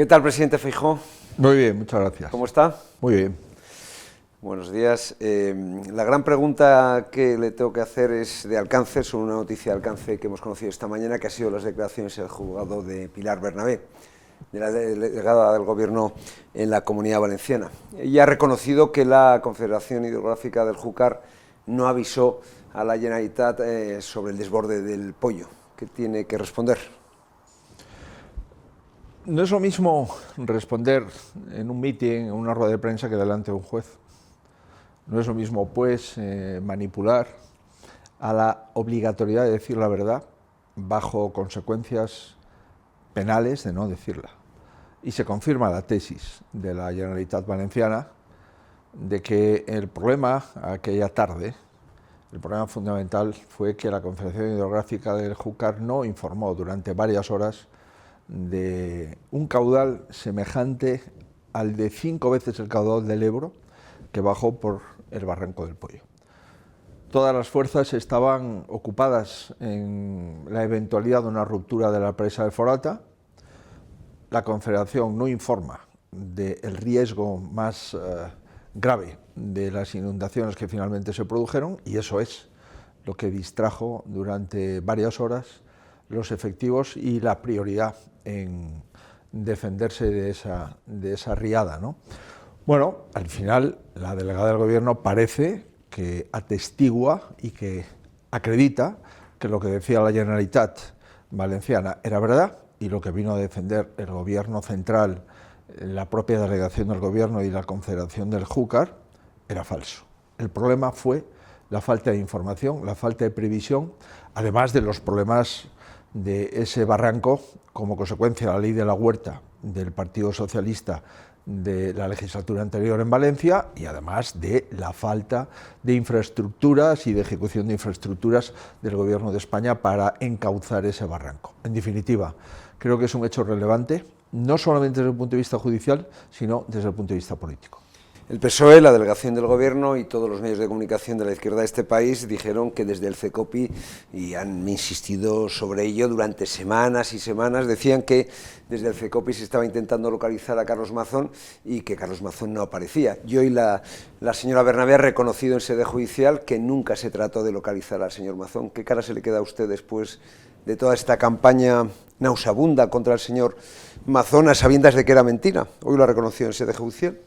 ¿Qué tal, presidente Feijóo? Muy bien, muchas gracias. ¿Cómo está? Muy bien. Buenos días. La gran pregunta que le tengo que hacer es de alcance, sobre una noticia de alcance que hemos conocido esta mañana, que ha sido las declaraciones del juzgado de Pilar Bernabé, de la delegada del Gobierno en la Comunidad Valenciana. Ella ha reconocido que la Confederación Hidrográfica del Júcar no avisó a la Generalitat sobre el desborde del Poyo. ¿Qué tiene que responder? No es lo mismo responder en un mitin, en una rueda de prensa, que delante de un juez. No es lo mismo, pues, manipular a la obligatoriedad de decir la verdad bajo consecuencias penales de no decirla. Y se confirma la tesis de la Generalitat Valenciana de que el problema aquella tarde, el problema fundamental fue que la Confederación Hidrográfica del Júcar no informó durante varias horas de un caudal semejante al de 5 veces el caudal del Ebro que bajó por el barranco del Poyo. Todas las fuerzas estaban ocupadas en la eventualidad de una ruptura de la presa de Forata. La Confederación no informa del riesgo más grave de las inundaciones que finalmente se produjeron, y eso es lo que distrajo durante varias horas los efectivos y la prioridad en defenderse de esa riada, ¿no? Bueno, al final la delegada del Gobierno parece que atestigua y que acredita que lo que decía la Generalitat Valenciana era verdad, y lo que vino a defender el Gobierno central, la propia delegación del Gobierno y la Confederación del Júcar era falso. El problema fue la falta de información, la falta de previsión, además de los problemas de ese barranco como consecuencia de la ley de la huerta del Partido Socialista de la legislatura anterior en Valencia, y además de la falta de infraestructuras y de ejecución de infraestructuras del Gobierno de España para encauzar ese barranco. En definitiva, creo que es un hecho relevante, no solamente desde el punto de vista judicial, sino desde el punto de vista político. El PSOE, la delegación del Gobierno y todos los medios de comunicación de la izquierda de este país dijeron que desde el CECOPI, y han insistido sobre ello durante semanas y semanas, decían que desde el CECOPI se estaba intentando localizar a Carlos Mazón y que Carlos Mazón no aparecía. Y hoy la señora Bernabé ha reconocido en sede judicial que nunca se trató de localizar al señor Mazón. ¿Qué cara se le queda a usted después de toda esta campaña nauseabunda contra el señor Mazón, a sabiendas de que era mentira? Hoy lo ha reconocido en sede judicial.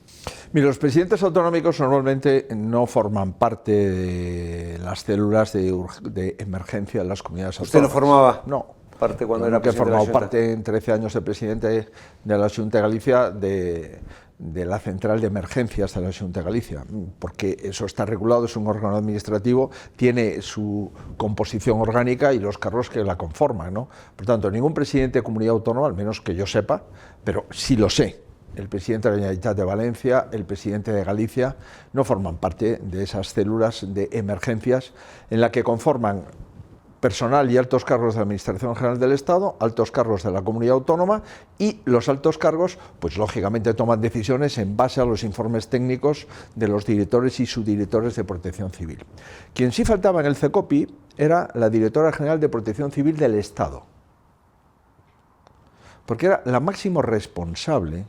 Mira, los presidentes autonómicos normalmente no forman parte de las células de emergencia de las comunidades autónomas. ¿Usted no formaba no, parte cuando era presidente de la Xunta? he formado parte en 13 años de presidente de la Xunta de Galicia, de la central de emergencias de la Xunta de Galicia, porque eso está regulado, es un órgano administrativo, tiene su composición orgánica y los cargos que la conforman, ¿no? Por tanto, ningún presidente de comunidad autónoma, al menos que yo sepa, pero sí lo sé, el presidente de la Generalitat de Valencia, el presidente de Galicia, no forman parte de esas células de emergencias en la que conforman personal y altos cargos de la Administración General del Estado, altos cargos de la comunidad autónoma, y los altos cargos, pues lógicamente toman decisiones en base a los informes técnicos de los directores y subdirectores de Protección Civil. Quien sí faltaba en el CECOPI era la directora general de Protección Civil del Estado, porque era la máxima responsable,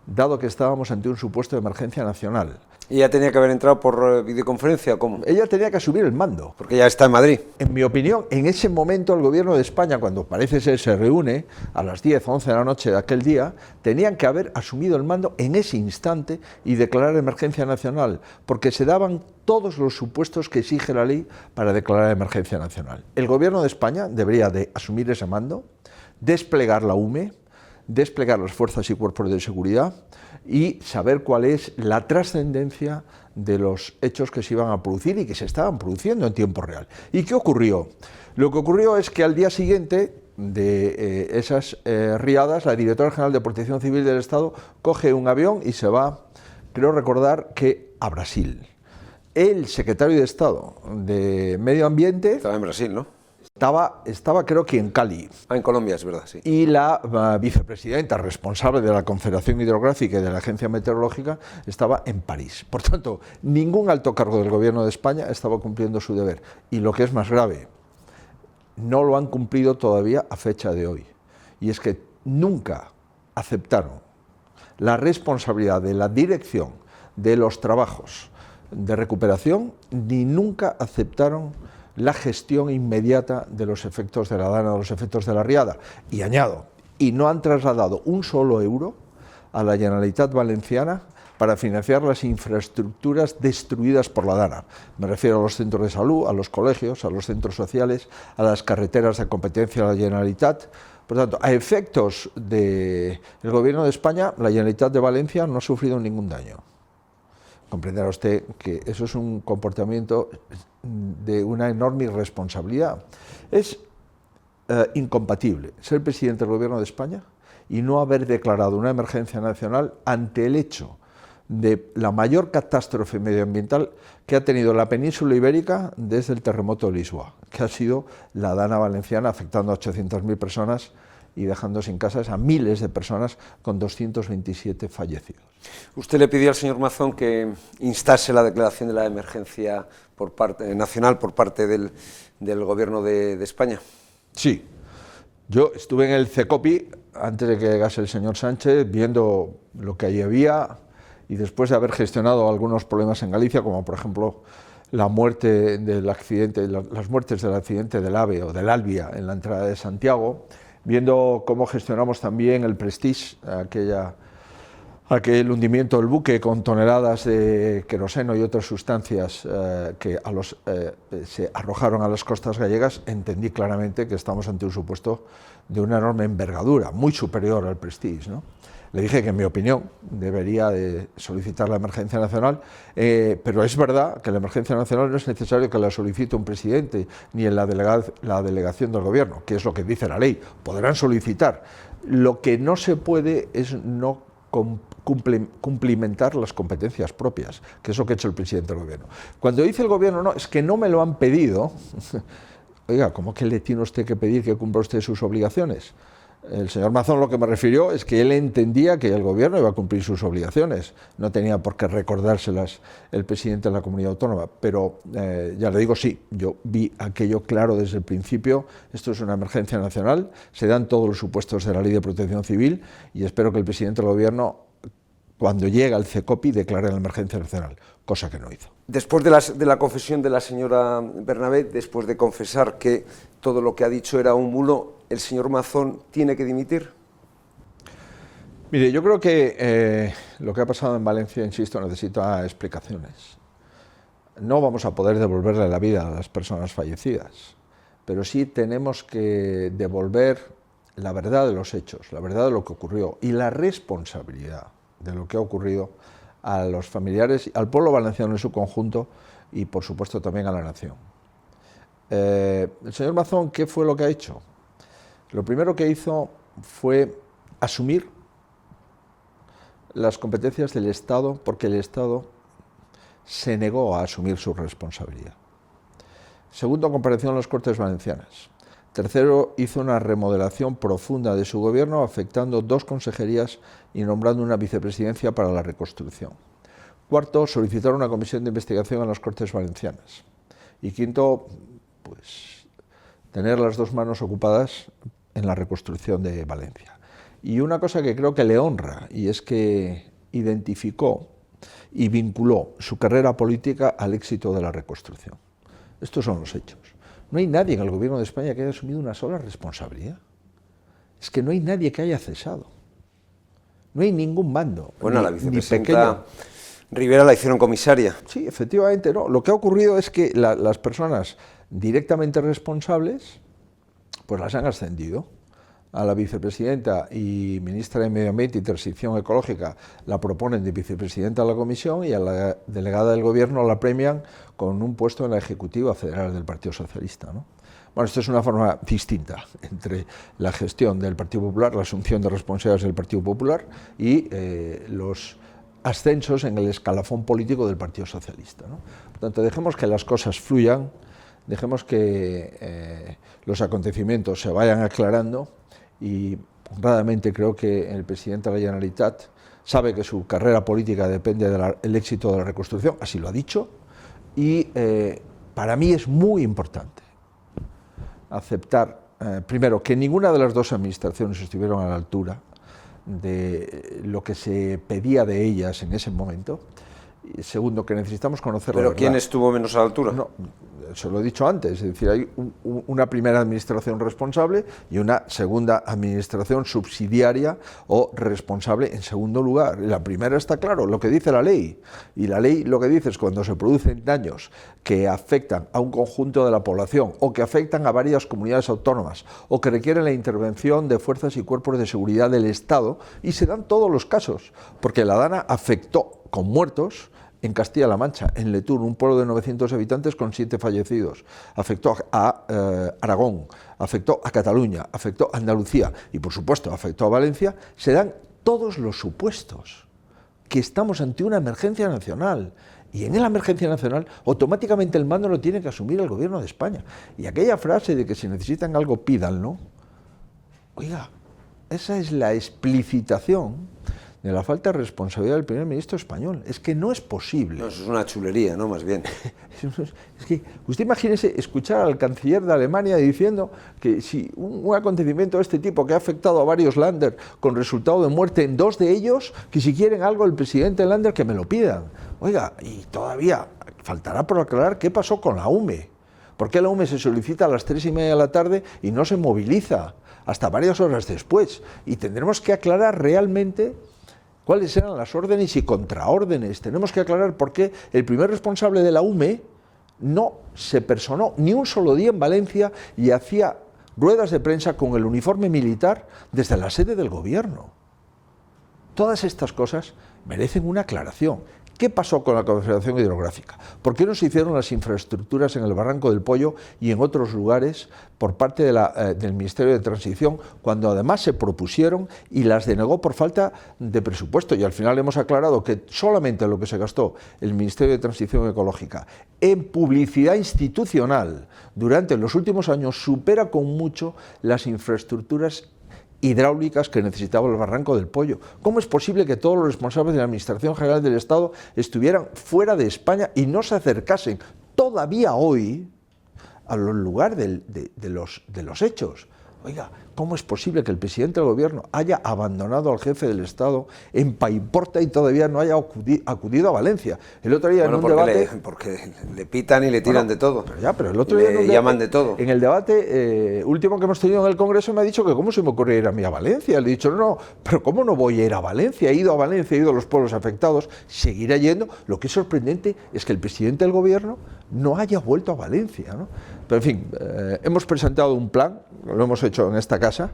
dado que estábamos ante un supuesto de emergencia nacional. ¿Y ella tenía que haber entrado por videoconferencia o cómo? Ella tenía que asumir el mando. Porque ya está en Madrid. En mi opinión, en ese momento el Gobierno de España, cuando parece ser se reúne a las 10 o 11 de la noche de aquel día, tenían que haber asumido el mando en ese instante y declarar emergencia nacional, porque se daban todos los supuestos que exige la ley para declarar emergencia nacional. El Gobierno de España debería de asumir ese mando, desplegar la UME, desplegar las fuerzas y cuerpos de seguridad y saber cuál es la trascendencia de los hechos que se iban a producir y que se estaban produciendo en tiempo real. ¿Y qué ocurrió? Lo que ocurrió es que al día siguiente de esas riadas, la directora general de Protección Civil del Estado coge un avión y se va, creo recordar, que a Brasil. El secretario de Estado de Medio Ambiente... Estaba en Brasil, ¿no? Estaba creo que en Cali. En Colombia, es verdad, sí. Y la vicepresidenta responsable de la Confederación Hidrográfica y de la Agencia Meteorológica estaba en París. Por tanto, ningún alto cargo del Gobierno de España estaba cumpliendo su deber. Y lo que es más grave, no lo han cumplido todavía a fecha de hoy. Y es que nunca aceptaron la responsabilidad de la dirección de los trabajos de recuperación, ni nunca aceptaron la gestión inmediata de los efectos de la dana, de los efectos de la riada. Y añado, y no han trasladado un solo euro a la Generalitat Valenciana para financiar las infraestructuras destruidas por la dana. Me refiero a los centros de salud, a los colegios, a los centros sociales, a las carreteras de competencia de la Generalitat. Por tanto, a efectos del Gobierno de España, la Generalitat de Valencia no ha sufrido ningún daño. Comprenderá usted que eso es un comportamiento de una enorme irresponsabilidad. Es incompatible ser presidente del Gobierno de España y no haber declarado una emergencia nacional ante el hecho de la mayor catástrofe medioambiental que ha tenido la península ibérica desde el terremoto de Lisboa, que ha sido la dana valenciana, afectando a 800.000 personas y dejando sin casas a miles de personas, con 227 fallecidos. Usted le pidió al señor Mazón que instase la declaración de la emergencia nacional por parte del Gobierno de España. Sí, yo estuve en el CECOPI antes de que llegase el señor Sánchez, viendo lo que allí había, y después de haber gestionado algunos problemas en Galicia, como por ejemplo la muerte del accidente, las muertes del accidente del AVE o del Albia en la entrada de Santiago, viendo cómo gestionamos también el Prestige, aquel hundimiento del buque con toneladas de queroseno y otras sustancias que se arrojaron a las costas gallegas, entendí claramente que estamos ante un supuesto de una enorme envergadura, muy superior al Prestige, ¿no? Le dije que, en mi opinión, debería de solicitar la emergencia nacional, pero es verdad que la emergencia nacional no es necesario que la solicite un presidente ni en la delegación del Gobierno, que es lo que dice la ley. Podrán solicitar. Lo que no se puede es no cumplimentar las competencias propias, que es lo que ha hecho el presidente del Gobierno. Cuando dice el Gobierno, no, es que no me lo han pedido, oiga, ¿cómo que le tiene usted que pedir que cumpla usted sus obligaciones? El señor Mazón lo que me refirió es que él entendía que el Gobierno iba a cumplir sus obligaciones, no tenía por qué recordárselas el presidente de la comunidad autónoma, pero ya le digo, sí, yo vi aquello claro desde el principio. Esto es una emergencia nacional, se dan todos los supuestos de la Ley de Protección Civil y espero que el presidente del Gobierno, cuando llegue al CECOPI, declare la emergencia nacional, cosa que no hizo. Después de la confesión de la señora Bernabé, después de confesar que todo lo que ha dicho era un bulo, ¿el señor Mazón tiene que dimitir? Mire, yo creo que lo que ha pasado en Valencia, insisto, necesita explicaciones. No vamos a poder devolverle la vida a las personas fallecidas, pero sí tenemos que devolver la verdad de los hechos, la verdad de lo que ocurrió y la responsabilidad de lo que ha ocurrido a los familiares, al pueblo valenciano en su conjunto y, por supuesto, también a la nación. El señor Mazón, ¿qué fue lo que ha hecho? Lo primero que hizo fue asumir las competencias del Estado, porque el Estado se negó a asumir su responsabilidad. Segundo, compareció en las Cortes Valencianas. Tercero, hizo una remodelación profunda de su gobierno, afectando 2 consejerías y nombrando una vicepresidencia para la reconstrucción. Cuarto, solicitar una comisión de investigación en las Cortes Valencianas. Y quinto, pues, tener las 2 manos ocupadas en la reconstrucción de Valencia. Y una cosa que creo que le honra, y es que identificó y vinculó su carrera política al éxito de la reconstrucción. Estos son los hechos. No hay nadie en el Gobierno de España que haya asumido una sola responsabilidad. Es que no hay nadie que haya cesado. No hay ningún mando. Bueno, la vicepresidenta Rivera la hicieron comisaria. Sí, efectivamente, no. Lo que ha ocurrido es que las personas directamente responsables pues las han ascendido. A la vicepresidenta y ministra de Medio Ambiente y Transición Ecológica la proponen de vicepresidenta de la Comisión y a la delegada del Gobierno la premian con un puesto en la Ejecutiva Federal del Partido Socialista, ¿no? Bueno, esto es una forma distinta entre la gestión del Partido Popular, la asunción de responsabilidades del Partido Popular y los ascensos en el escalafón político del Partido Socialista, ¿no? Por tanto, dejemos que las cosas fluyan, dejemos que los acontecimientos se vayan aclarando. Y honradamente creo que el presidente de la Generalitat sabe que su carrera política depende del éxito de la reconstrucción, así lo ha dicho, y para mí es muy importante aceptar, primero, que ninguna de las 2 administraciones estuvieron a la altura de lo que se pedía de ellas en ese momento. Y segundo, que necesitamos conocer la verdad. ¿Pero quién estuvo menos a la altura? No, se lo he dicho antes, es decir, hay una primera administración responsable y una segunda administración subsidiaria o responsable en segundo lugar. La primera está claro, lo que dice la ley, y la ley lo que dice es cuando se producen daños que afectan a un conjunto de la población o que afectan a varias comunidades autónomas o que requieren la intervención de fuerzas y cuerpos de seguridad del Estado, y se dan todos los casos, porque la Dana afectó con muertos en Castilla-La Mancha, en Letún, un pueblo de 900 habitantes con 7 fallecidos. Afectó a Aragón, afectó a Cataluña, afectó a Andalucía y, por supuesto, afectó a Valencia. Se dan todos los supuestos que estamos ante una emergencia nacional. Y en la emergencia nacional, automáticamente el mando lo tiene que asumir el Gobierno de España. Y aquella frase de que si necesitan algo, pídanlo. Oiga, esa es la explicitación de la falta de responsabilidad del primer ministro español. Es que no es posible. No, eso es una chulería, ¿no? Más bien. Es que usted imagínese escuchar al canciller de Alemania diciendo que si un acontecimiento de este tipo que ha afectado a varios Länder con resultado de muerte en 2 de ellos, que si quieren algo el presidente Länder que me lo pidan. Oiga, y todavía faltará por aclarar qué pasó con la UME. ¿Por qué la UME se solicita a las 3:30 de la tarde y no se moviliza hasta varias horas después? Y tendremos que aclarar realmente cuáles eran las órdenes y contraórdenes. Tenemos que aclarar por qué el primer responsable de la UME no se personó ni un solo día en Valencia y hacía ruedas de prensa con el uniforme militar desde la sede del Gobierno. Todas estas cosas merecen una aclaración. ¿Qué pasó con la Confederación Hidrográfica? ¿Por qué no se hicieron las infraestructuras en el Barranco del Pollo y en otros lugares por parte del Ministerio de Transición, cuando además se propusieron y las denegó por falta de presupuesto? Y al final hemos aclarado que solamente lo que se gastó el Ministerio de Transición Ecológica en publicidad institucional durante los últimos años supera con mucho las infraestructuras hidráulicas que necesitaba el Barranco del Pollo. ¿Cómo es posible que todos los responsables de la Administración General del Estado estuvieran fuera de España y no se acercasen todavía hoy al lugar de los hechos? Oiga, ¿cómo es posible que el presidente del Gobierno haya abandonado al jefe del Estado en Paiporta y todavía no haya acudido a Valencia? El otro día en un debate... porque le pitan y le tiran de todo. Pero el otro día le llaman de todo. En el debate último que hemos tenido en el Congreso me ha dicho que cómo se me ocurre ir a mí a Valencia. Le he dicho, no, pero ¿cómo no voy a ir a Valencia? He ido a Valencia, he ido a los pueblos afectados, seguiré yendo. Lo que es sorprendente es que el presidente del Gobierno no haya vuelto a Valencia, ¿no? Pero en fin, hemos presentado un plan, lo hemos hecho en esta casa,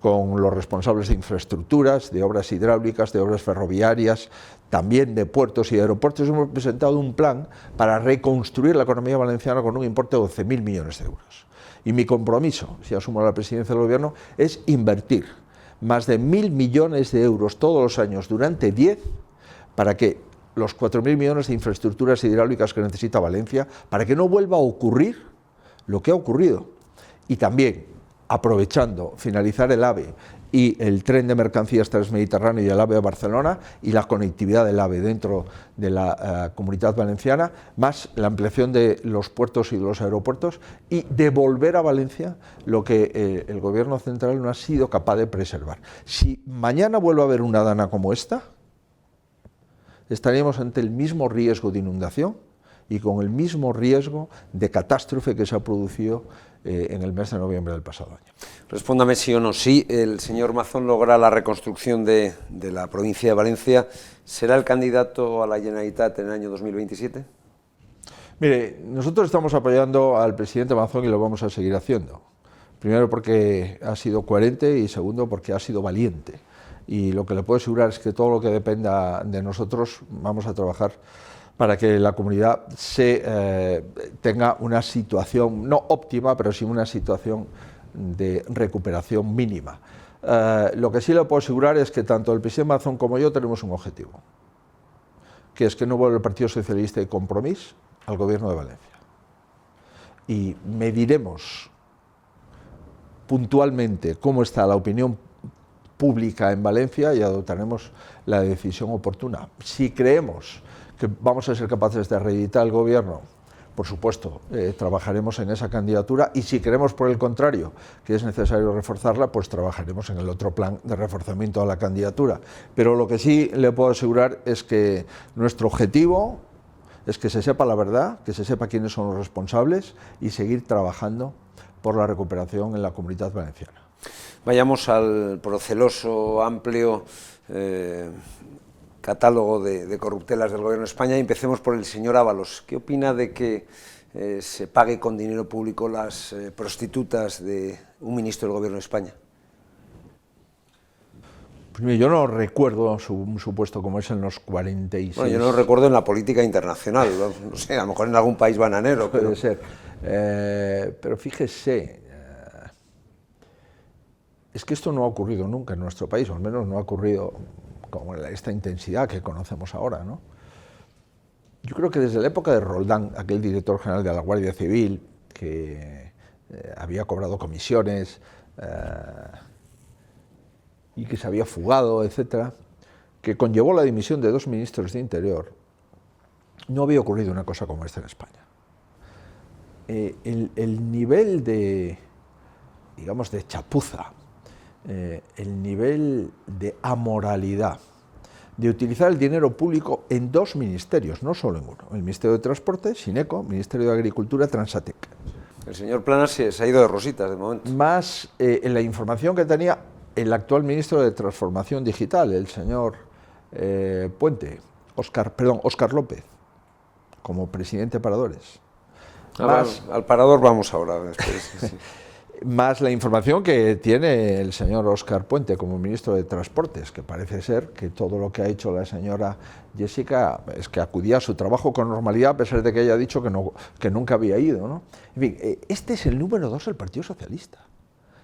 con los responsables de infraestructuras, de obras hidráulicas, de obras ferroviarias, también de puertos y aeropuertos. Hemos presentado un plan para reconstruir la economía valenciana con un importe de 12.000 millones de euros. Y mi compromiso, si asumo la presidencia del Gobierno, es invertir más de 1.000 millones de euros todos los años durante 10 para que los 4.000 millones de infraestructuras hidráulicas que necesita Valencia, para que no vuelva a ocurrir lo que ha ocurrido. Y también, aprovechando, finalizar el AVE y el tren de mercancías transmediterráneo y el AVE a Barcelona y la conectividad del AVE dentro de la Comunidad Valenciana, más la ampliación de los puertos y de los aeropuertos, y devolver a Valencia lo que el Gobierno central no ha sido capaz de preservar. Si mañana vuelve a haber una dana como esta, estaríamos ante el mismo riesgo de inundación y con el mismo riesgo de catástrofe que se ha producido en el mes de noviembre del pasado año. Respóndame sí o no. Si el señor Mazón logra la reconstrucción de la provincia de Valencia, ¿será el candidato a la Generalitat en el año 2027? Mire, nosotros estamos apoyando al presidente Mazón y lo vamos a seguir haciendo. Primero porque ha sido coherente y segundo porque ha sido valiente. Y lo que le puedo asegurar es que todo lo que dependa de nosotros vamos a trabajar para que la comunidad tenga una situación, no óptima, pero sí una situación de recuperación mínima. Lo que sí le puedo asegurar es que tanto el presidente Mazón como yo tenemos un objetivo, que es que no vuelva el Partido Socialista y Compromís al Gobierno de Valencia. Y mediremos puntualmente cómo está la opinión pública en Valencia y adoptaremos la decisión oportuna. Si creemos que vamos a ser capaces de reeditar el Gobierno por supuesto, trabajaremos en esa candidatura y si creemos, por el contrario, que es necesario reforzarla, pues trabajaremos en el otro plan de reforzamiento de la candidatura. Pero lo que sí le puedo asegurar es que nuestro objetivo es que se sepa la verdad, que se sepa quiénes son los responsables y seguir trabajando por la recuperación en la Comunidad Valenciana. Vayamos al proceloso, amplio catálogo de corruptelas del Gobierno de España y empecemos por el señor Ábalos. ¿Qué opina de que se pague con dinero público las prostitutas de un ministro del Gobierno de España? Pues mire, yo no recuerdo un supuesto como ese en los 46... Bueno, yo no lo recuerdo en la política internacional, no sé, a lo mejor en algún país bananero. Puede ser, pero fíjese, es que esto no ha ocurrido nunca en nuestro país, o al menos no ha ocurrido con esta intensidad que conocemos ahora, ¿no? Yo creo que desde la época de Roldán, aquel director general de la Guardia Civil, que había cobrado comisiones y que se había fugado, etcétera, que conllevó la dimisión de 2 ministros de Interior, no había ocurrido una cosa como esta en España. El nivel de, digamos, de chapuza, el nivel de amoralidad, de utilizar el dinero público en 2 ministerios, no solo en uno, el Ministerio de Transporte, Sineco, Ministerio de Agricultura, Transatec. El señor Planas se ha ido de rositas de momento. Más en la información que tenía el actual ministro de Transformación Digital, el señor Óscar López, como presidente de Paradores. Al Parador vamos ahora. Después, sí. Más la información que tiene el señor Óscar Puente como ministro de Transportes, que parece ser que todo lo que ha hecho la señora Jessica es que acudía a su trabajo con normalidad, a pesar de que ella ha dicho que nunca había ido, ¿no? En fin, este es el número 2 del Partido Socialista.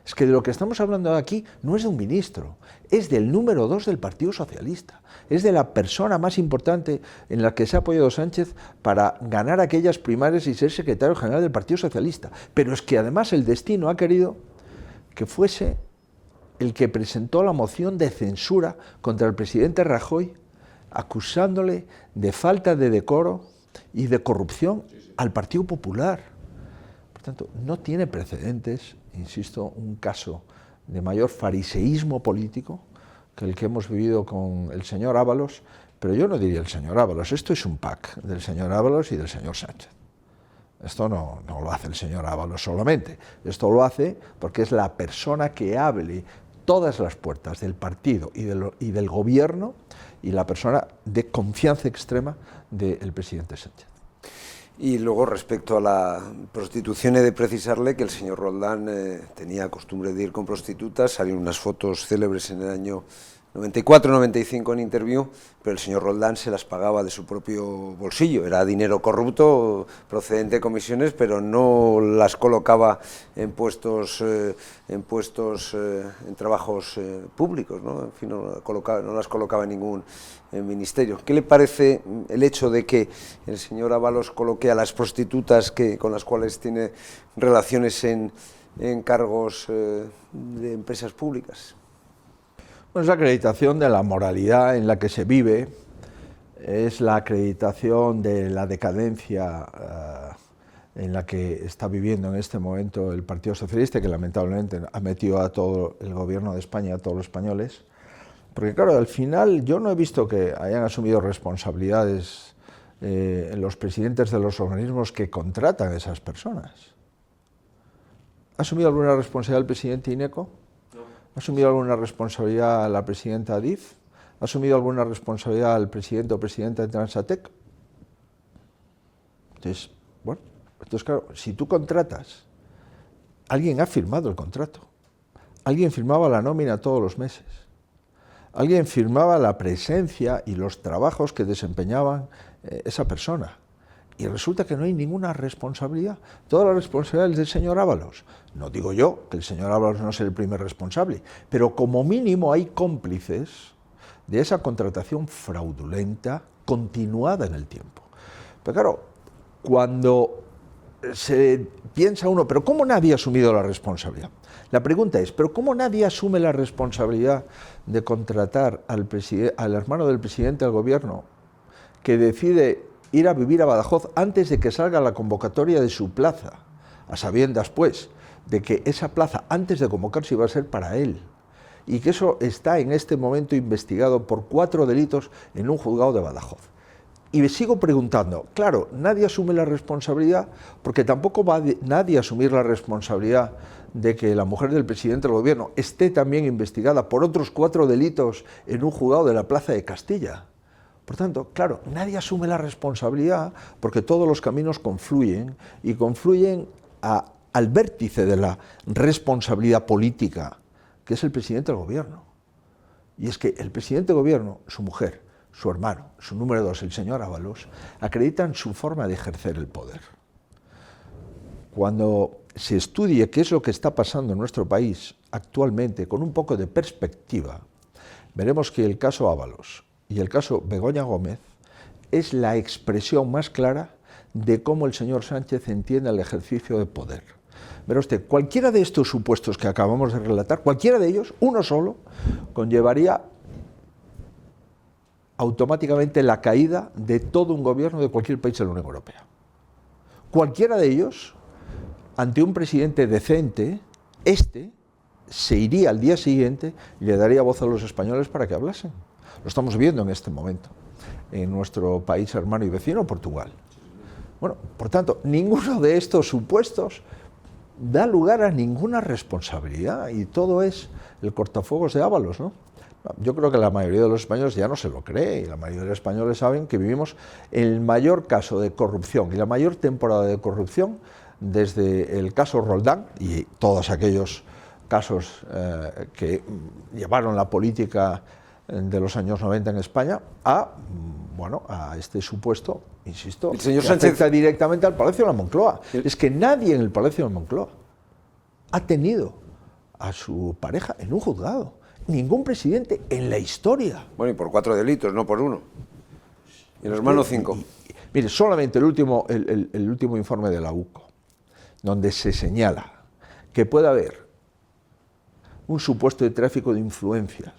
Es que de lo que estamos hablando aquí no es de un ministro, es del número 2 del Partido Socialista, es de la persona más importante en la que se ha apoyado Sánchez para ganar aquellas primarias y ser secretario general del Partido Socialista. Pero es que además el destino ha querido que fuese el que presentó la moción de censura contra el presidente Rajoy, acusándole de falta de decoro y de corrupción al Partido Popular. Por tanto, no tiene precedentes, insisto, un caso de mayor fariseísmo político que el que hemos vivido con el señor Ábalos, pero yo no diría el señor Ábalos, esto es un pack del señor Ábalos y del señor Sánchez. Esto no lo hace el señor Ábalos solamente, esto lo hace porque es la persona que abre todas las puertas del partido y del gobierno y la persona de confianza extrema del presidente Sánchez. Y luego, respecto a la prostitución, he de precisarle que el señor Roldán tenía costumbre de ir con prostitutas, salieron unas fotos célebres en el año 94-95 en Interview, pero el señor Roldán se las pagaba de su propio bolsillo, era dinero corrupto procedente de comisiones, pero no las colocaba en puestos, en trabajos públicos, ¿no? En fin, no las colocaba en ningún ministerio. ¿Qué le parece el hecho de que el señor Ábalos coloque a las prostitutas con las cuales tiene relaciones en cargos de empresas públicas? Bueno, es la acreditación de la moralidad en la que se vive, es la acreditación de la decadencia en la que está viviendo en este momento el Partido Socialista, que lamentablemente ha metido a todo el gobierno de España, a todos los españoles, porque claro, al final yo no he visto que hayan asumido responsabilidades los presidentes de los organismos que contratan a esas personas. ¿Ha asumido alguna responsabilidad el presidente Ineco? ¿Ha asumido alguna responsabilidad la presidenta Adif? ¿Ha asumido alguna responsabilidad el presidente o presidenta de Transatec? Entonces, bueno, claro, si tú contratas, alguien ha firmado el contrato, alguien firmaba la nómina todos los meses, alguien firmaba la presencia y los trabajos que desempeñaban esa persona. Y resulta que no hay ninguna responsabilidad. Toda la responsabilidad es del señor Ábalos. No digo yo que el señor Ábalos no sea el primer responsable, pero como mínimo hay cómplices de esa contratación fraudulenta continuada en el tiempo. Pero claro, cuando se piensa uno, ¿pero cómo nadie ha asumido la responsabilidad? La pregunta es, ¿pero cómo nadie asume la responsabilidad de contratar al hermano del presidente del gobierno que decide ir a vivir a Badajoz antes de que salga la convocatoria de su plaza, a sabiendas, pues, de que esa plaza, antes de convocarse, iba a ser para él, y que eso está en este momento investigado por 4 delitos en un juzgado de Badajoz. Y me sigo preguntando, claro, nadie asume la responsabilidad, porque tampoco va nadie a asumir la responsabilidad de que la mujer del presidente del gobierno esté también investigada por otros 4 delitos en un juzgado de la Plaza de Castilla. Por tanto, claro, nadie asume la responsabilidad porque todos los caminos confluyen y confluyen al vértice de la responsabilidad política, que es el presidente del gobierno. Y es que el presidente del gobierno, su mujer, su hermano, su número 2, el señor Ábalos, acreditan su forma de ejercer el poder. Cuando se estudie qué es lo que está pasando en nuestro país actualmente con un poco de perspectiva, veremos que el caso Ábalos y el caso Begoña Gómez es la expresión más clara de cómo el señor Sánchez entiende el ejercicio de poder. Verá usted, cualquiera de estos supuestos que acabamos de relatar, cualquiera de ellos, uno solo, conllevaría automáticamente la caída de todo un gobierno de cualquier país de la Unión Europea. Cualquiera de ellos, ante un presidente decente, se iría al día siguiente y le daría voz a los españoles para que hablasen. Lo estamos viendo en este momento en nuestro país hermano y vecino, Portugal. Bueno, por tanto, ninguno de estos supuestos da lugar a ninguna responsabilidad y todo es el cortafuegos de Ábalos, ¿no? Yo creo que la mayoría de los españoles ya no se lo cree y la mayoría de los españoles saben que vivimos el mayor caso de corrupción y la mayor temporada de corrupción desde el caso Roldán y todos aquellos casos que llevaron la política de los años 90 en España a este supuesto, insisto, el señor que Sánchez afecta directamente al Palacio de la Moncloa. Es que nadie en el Palacio de la Moncloa ha tenido a su pareja en un juzgado. Ningún presidente en la historia. Bueno, y por 4 delitos, no por 1. Y el hermano 5. Mire, solamente el último informe de la UCO, donde se señala que puede haber un supuesto de tráfico de influencias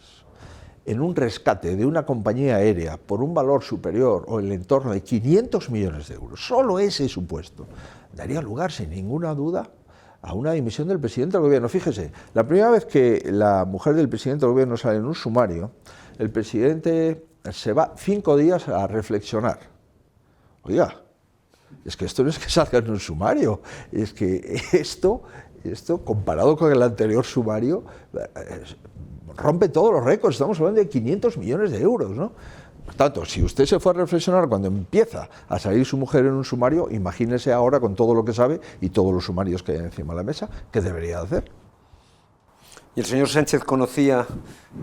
en un rescate de una compañía aérea por un valor superior o en el entorno de 500 millones de euros, solo ese supuesto, daría lugar sin ninguna duda a una dimisión del presidente del gobierno. Fíjese, la primera vez que la mujer del presidente del gobierno sale en un sumario, el presidente se va 5 días a reflexionar. Oiga, es que esto no es que salga en un sumario, es que esto comparado con el anterior sumario, rompe todos los récords. Estamos hablando de 500 millones de euros, ¿no? Por tanto, si usted se fue a reflexionar cuando empieza a salir su mujer en un sumario, imagínese ahora con todo lo que sabe y todos los sumarios que hay encima de la mesa, ¿qué debería hacer? ¿Y el señor Sánchez conocía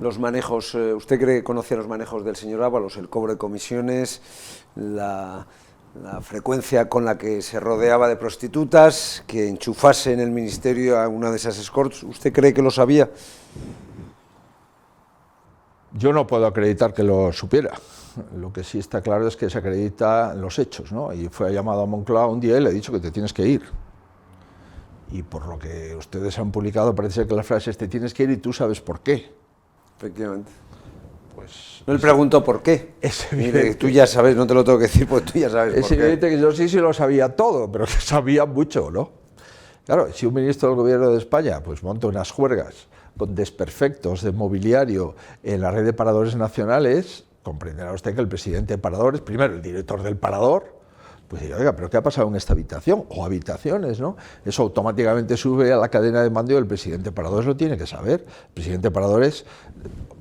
los manejos, usted cree que conocía los manejos del señor Ábalos, el cobro de comisiones, la frecuencia con la que se rodeaba de prostitutas, que enchufase en el ministerio a una de esas escorts? ¿Usted cree que lo sabía? Yo no puedo acreditar que lo supiera. Lo que sí está claro es que se acredita los hechos, ¿no? Y fue llamado a Moncloa un día y le ha dicho que te tienes que ir. Y por lo que ustedes han publicado parece que la frase es te tienes que ir y tú sabes por qué. Efectivamente. Pues no le pregunto por qué. Mire, tú ya sabes, no te lo tengo que decir porque tú ya sabes por qué. Es evidente que yo sí lo sabía todo, pero que sabía mucho, ¿no? Claro, si un ministro del gobierno de España pues monta unas juergas con desperfectos de mobiliario en la red de paradores nacionales, comprenderá usted que el presidente de Paradores, primero el director del parador, pues dice, oiga, ¿pero qué ha pasado en esta habitación? O habitaciones, ¿no? Eso automáticamente sube a la cadena de mando y el presidente de Paradores lo tiene que saber. El presidente de Paradores,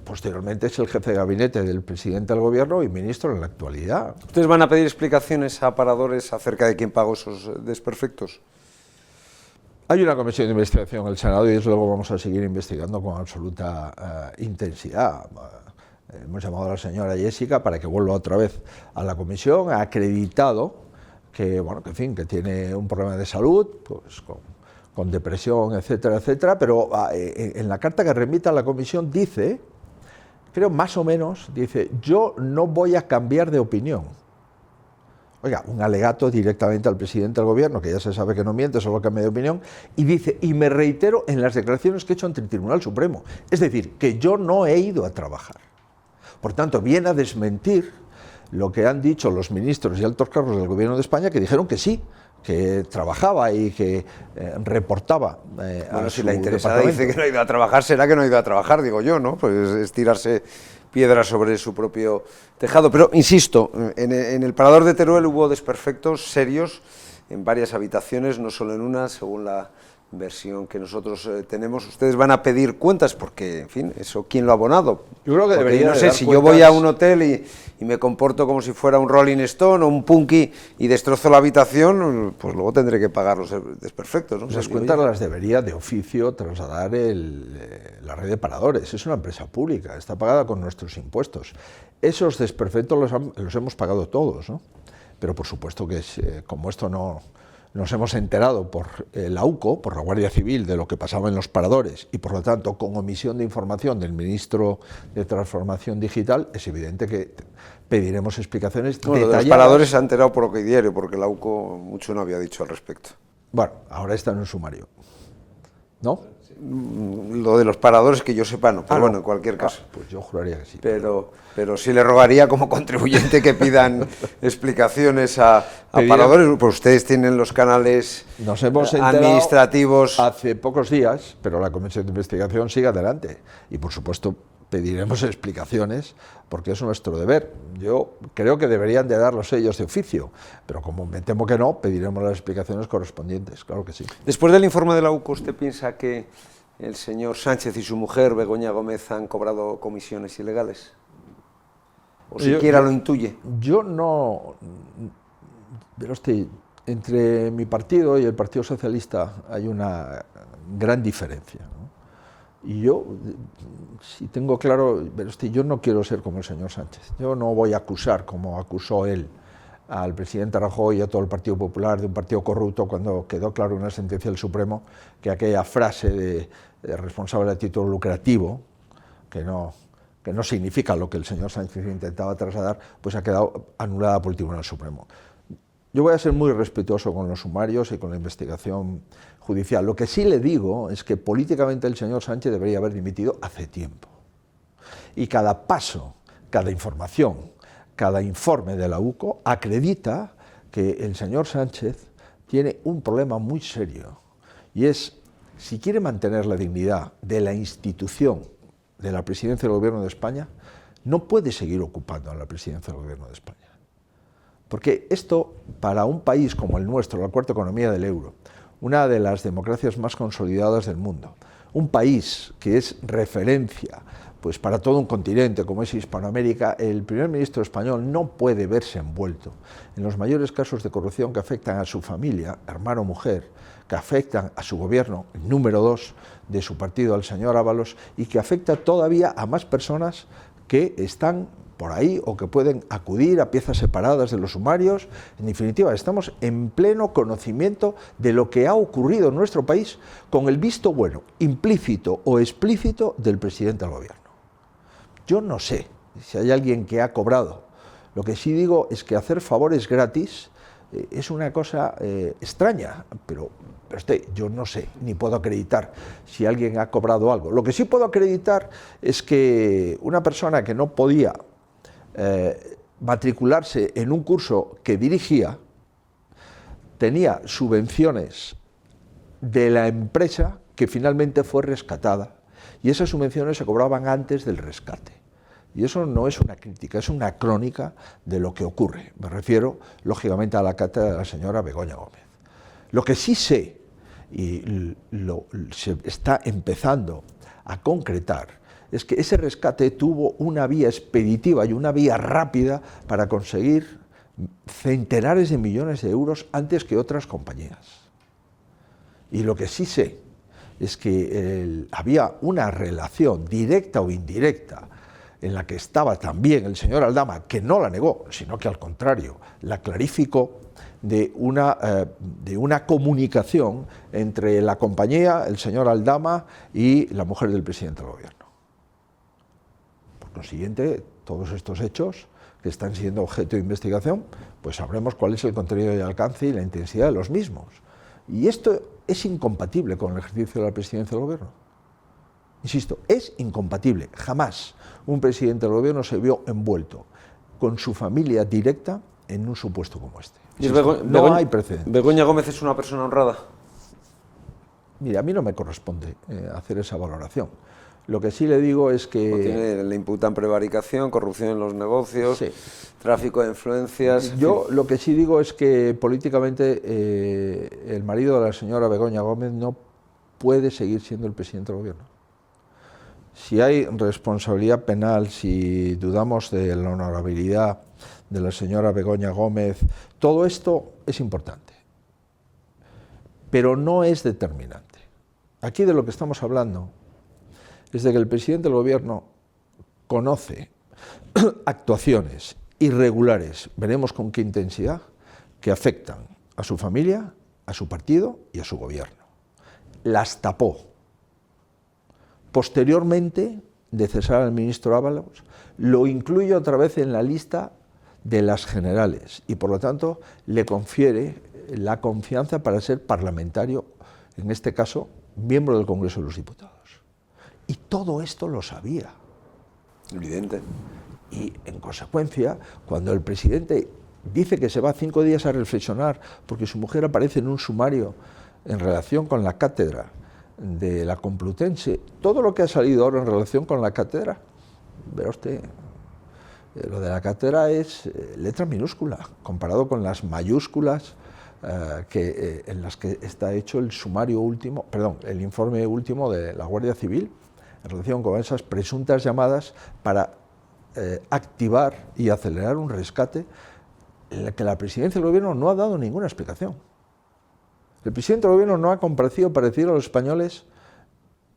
posteriormente, es el jefe de gabinete del presidente del gobierno y ministro en la actualidad. ¿Ustedes van a pedir explicaciones a Paradores acerca de quién pagó esos desperfectos? Hay una comisión de investigación en el Senado y desde luego vamos a seguir investigando con absoluta intensidad. Hemos llamado a la señora Jessica para que vuelva otra vez a la comisión. Ha acreditado que, bueno, que, en fin, que tiene un problema de salud, pues con depresión, etcétera, etcétera, pero en la carta que remite a la comisión dice, creo más o menos, dice, yo no voy a cambiar de opinión. Oiga, un alegato directamente al presidente del gobierno, que ya se sabe que no miente, solo cambia de opinión, y dice, y me reitero en las declaraciones que he hecho ante el Tribunal Supremo, es decir, que yo no he ido a trabajar. Por tanto, viene a desmentir lo que han dicho los ministros y altos cargos del Gobierno de España, que dijeron que sí, que trabajaba y que reportaba bueno, si la interesada dice que no ha ido a trabajar, será que no ha ido a trabajar, digo yo, ¿no? Pues es tirarse piedras sobre su propio tejado. Pero, insisto, en el Parador de Teruel hubo desperfectos serios en varias habitaciones, no solo en una, según la versión que nosotros tenemos. Ustedes van a pedir cuentas porque, en fin, eso, ¿quién lo ha abonado? Yo creo que porque debería no sé, si cuentas. yo voy a un hotel y me comporto como si fuera un Rolling Stone o un Punky y destrozo la habitación, pues luego tendré que pagar los desperfectos, ¿no? Esas cuentas las debería de oficio trasladar la red de paradores. Es una empresa pública, está pagada con nuestros impuestos. Esos desperfectos los hemos pagado todos, ¿no? Pero por supuesto que como esto no nos hemos enterado por la UCO, por la Guardia Civil, de lo que pasaba en los paradores y por lo tanto con omisión de información del ministro de Transformación Digital, es evidente que pediremos explicaciones detalladas. Los paradores se han enterado por lo que diario, porque la UCO mucho no había dicho al respecto. Bueno, ahora está en un sumario, ¿no? Lo de los paradores que yo sepa no, pero bueno, en cualquier caso. Pues yo juraría que sí. Pero sí le rogaría como contribuyente que pidan explicaciones a paradores, pues ustedes tienen los canales Nos hemos administrativos. Hace pocos días, pero la Comisión de Investigación sigue adelante y por supuesto pediremos explicaciones porque es nuestro deber. Yo creo que deberían de darlos ellos de oficio, pero como me temo que no, pediremos las explicaciones correspondientes, claro que sí. Después del informe de la UCO, ¿usted piensa que el señor Sánchez y su mujer, Begoña Gómez, han cobrado comisiones ilegales? ¿O siquiera lo intuye? Yo no... Pero entre mi partido y el Partido Socialista hay una gran diferencia, ¿no? Y yo, si tengo claro, pero yo no quiero ser como el señor Sánchez. Yo no voy a acusar, como acusó él, al presidente Rajoy y a todo el Partido Popular de un partido corrupto cuando quedó claro en una sentencia del Supremo que aquella frase de responsable de título lucrativo, que no significa lo que el señor Sánchez intentaba trasladar, pues ha quedado anulada por el Tribunal Supremo. Yo voy a ser muy respetuoso con los sumarios y con la investigación judicial. Lo que sí le digo es que políticamente el señor Sánchez debería haber dimitido hace tiempo. Y cada paso, cada información, cada informe de la UCO acredita que el señor Sánchez tiene un problema muy serio. Y es, si quiere mantener la dignidad de la institución de la presidencia del Gobierno de España, no puede seguir ocupando la presidencia del Gobierno de España. Porque esto, para un país como el nuestro, la cuarta economía del euro, una de las democracias más consolidadas del mundo, un país que es referencia pues para todo un continente como es Hispanoamérica, el primer ministro español no puede verse envuelto en los mayores casos de corrupción que afectan a su familia, hermano o mujer, que afectan a su gobierno, el número 2 de su partido, al señor Ábalos, y que afecta todavía a más personas que están por ahí o que pueden acudir a piezas separadas de los sumarios. En definitiva, estamos en pleno conocimiento de lo que ha ocurrido en nuestro país con el visto bueno, implícito o explícito del presidente del gobierno. Yo no sé si hay alguien que ha cobrado. Lo que sí digo es que hacer favores gratis es una cosa extraña, pero yo no sé, ni puedo acreditar si alguien ha cobrado algo. Lo que sí puedo acreditar es que una persona que no podía matricularse en un curso que dirigía, tenía subvenciones de la empresa que finalmente fue rescatada, y esas subvenciones se cobraban antes del rescate. Y eso no es una crítica, es una crónica de lo que ocurre. Me refiero, lógicamente, a la cátedra de la señora Begoña Gómez. Lo que sí sé, y se está empezando a concretar, es que ese rescate tuvo una vía expeditiva y una vía rápida para conseguir centenares de millones de euros antes que otras compañías. Y lo que sí sé es que había una relación directa o indirecta en la que estaba también el señor Aldama, que no la negó, sino que al contrario, la clarificó, de una comunicación entre la compañía, el señor Aldama y la mujer del presidente del gobierno. Por consiguiente, todos estos hechos que están siendo objeto de investigación, pues sabremos cuál es el contenido y alcance y la intensidad de los mismos. Y esto es incompatible con el ejercicio de la presidencia del gobierno. Insisto, es incompatible. Jamás un presidente del gobierno se vio envuelto con su familia directa en un supuesto como este. ¿Y No hay precedentes. ¿Begoña Gómez es una persona honrada? Mira, a mí no me corresponde hacer esa valoración. Lo que sí le digo es que... Le imputan prevaricación, corrupción en los negocios, sí, tráfico de influencias... Yo lo que sí digo es que políticamente el marido de la señora Begoña Gómez no puede seguir siendo el presidente del gobierno. Si hay responsabilidad penal, si dudamos de la honorabilidad de la señora Begoña Gómez, todo esto es importante, pero no es determinante. Aquí de lo que estamos hablando es de que el presidente del gobierno conoce actuaciones irregulares, veremos con qué intensidad, que afectan a su familia, a su partido y a su gobierno. Las tapó. Posteriormente de cesar al ministro Ábalos, lo incluye otra vez en la lista de las generales y por lo tanto le confiere la confianza para ser parlamentario, en este caso miembro del Congreso de los Diputados. Y todo esto lo sabía. Evidente. Y en consecuencia, cuando el presidente dice que se va 5 días a reflexionar porque su mujer aparece en un sumario en relación con la cátedra de la Complutense, todo lo que ha salido ahora en relación con la cátedra, verá usted, lo de la cátedra es letra minúscula comparado con las mayúsculas en las que está hecho el sumario último, perdón, el informe último de la Guardia Civil en relación con esas presuntas llamadas para activar y acelerar un rescate en el que la presidencia del gobierno no ha dado ninguna explicación. El presidente del gobierno no ha comparecido para decir a los españoles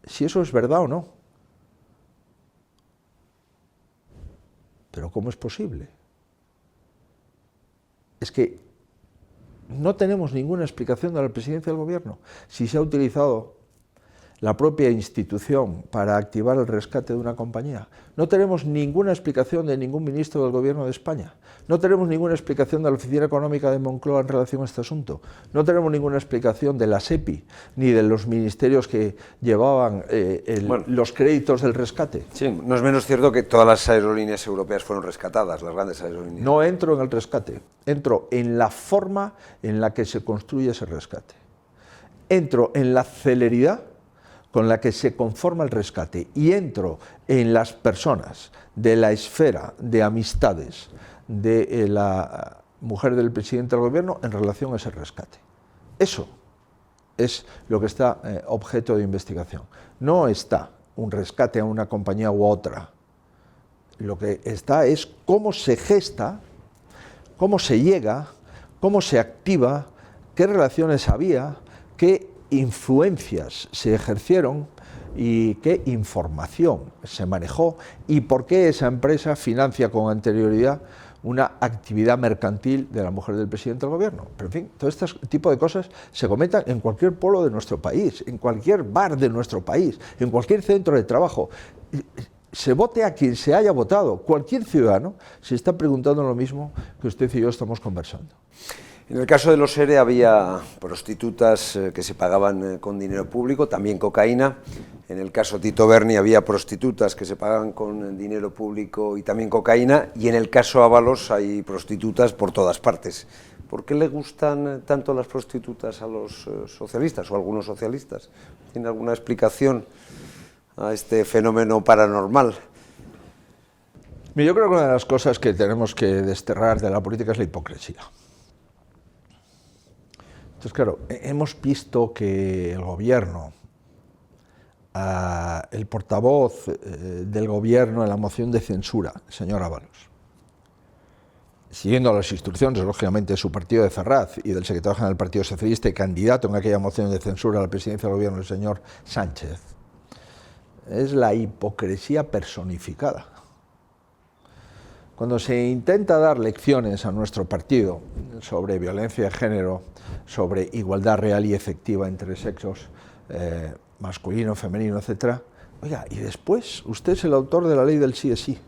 si eso es verdad o no. Pero ¿cómo es posible? Es que no tenemos ninguna explicación de la presidencia del gobierno. Si se ha utilizado la propia institución para activar el rescate de una compañía. No tenemos ninguna explicación de ningún ministro del Gobierno de España. No tenemos ninguna explicación de la Oficina Económica de Moncloa en relación a este asunto. No tenemos ninguna explicación de la SEPI, ni de los ministerios que llevaban los créditos del rescate. Sí, no es menos cierto que todas las aerolíneas europeas fueron rescatadas, las grandes aerolíneas. No entro en el rescate, entro en la forma en la que se construye ese rescate. Entro en la celeridad con la que se conforma el rescate y entro en las personas de la esfera de amistades de la mujer del presidente del gobierno en relación a ese rescate. Eso es lo que está objeto de investigación. No está un rescate a una compañía u otra. Lo que está es cómo se gesta, cómo se llega, cómo se activa, qué relaciones había, qué influencias se ejercieron y qué información se manejó y por qué esa empresa financia con anterioridad una actividad mercantil de la mujer del presidente del gobierno. Pero en fin, todo este tipo de cosas se comentan en cualquier pueblo de nuestro país, en cualquier bar de nuestro país, en cualquier centro de trabajo. Se vote a quien se haya votado, cualquier ciudadano se está preguntando lo mismo que usted y yo estamos conversando. En el caso de los ERE había prostitutas que se pagaban con dinero público, también cocaína. En el caso Tito Berni había prostitutas que se pagaban con dinero público y también cocaína. Y en el caso Ábalos hay prostitutas por todas partes. ¿Por qué le gustan tanto las prostitutas a los socialistas o a algunos socialistas? ¿Tiene alguna explicación a este fenómeno paranormal? Yo creo que una de las cosas que tenemos que desterrar de la política es la hipocresía. Entonces, claro, hemos visto que el gobierno, el portavoz del gobierno en la moción de censura, el señor Ábalos, siguiendo las instrucciones, lógicamente, de su partido de Ferraz y del secretario general del Partido Socialista y candidato en aquella moción de censura a la presidencia del gobierno, el señor Sánchez, es la hipocresía personificada. Cuando se intenta dar lecciones a nuestro partido sobre violencia de género, sobre igualdad real y efectiva entre sexos, masculino, femenino, etc., oiga, y después usted es el autor de la ley del sí es sí.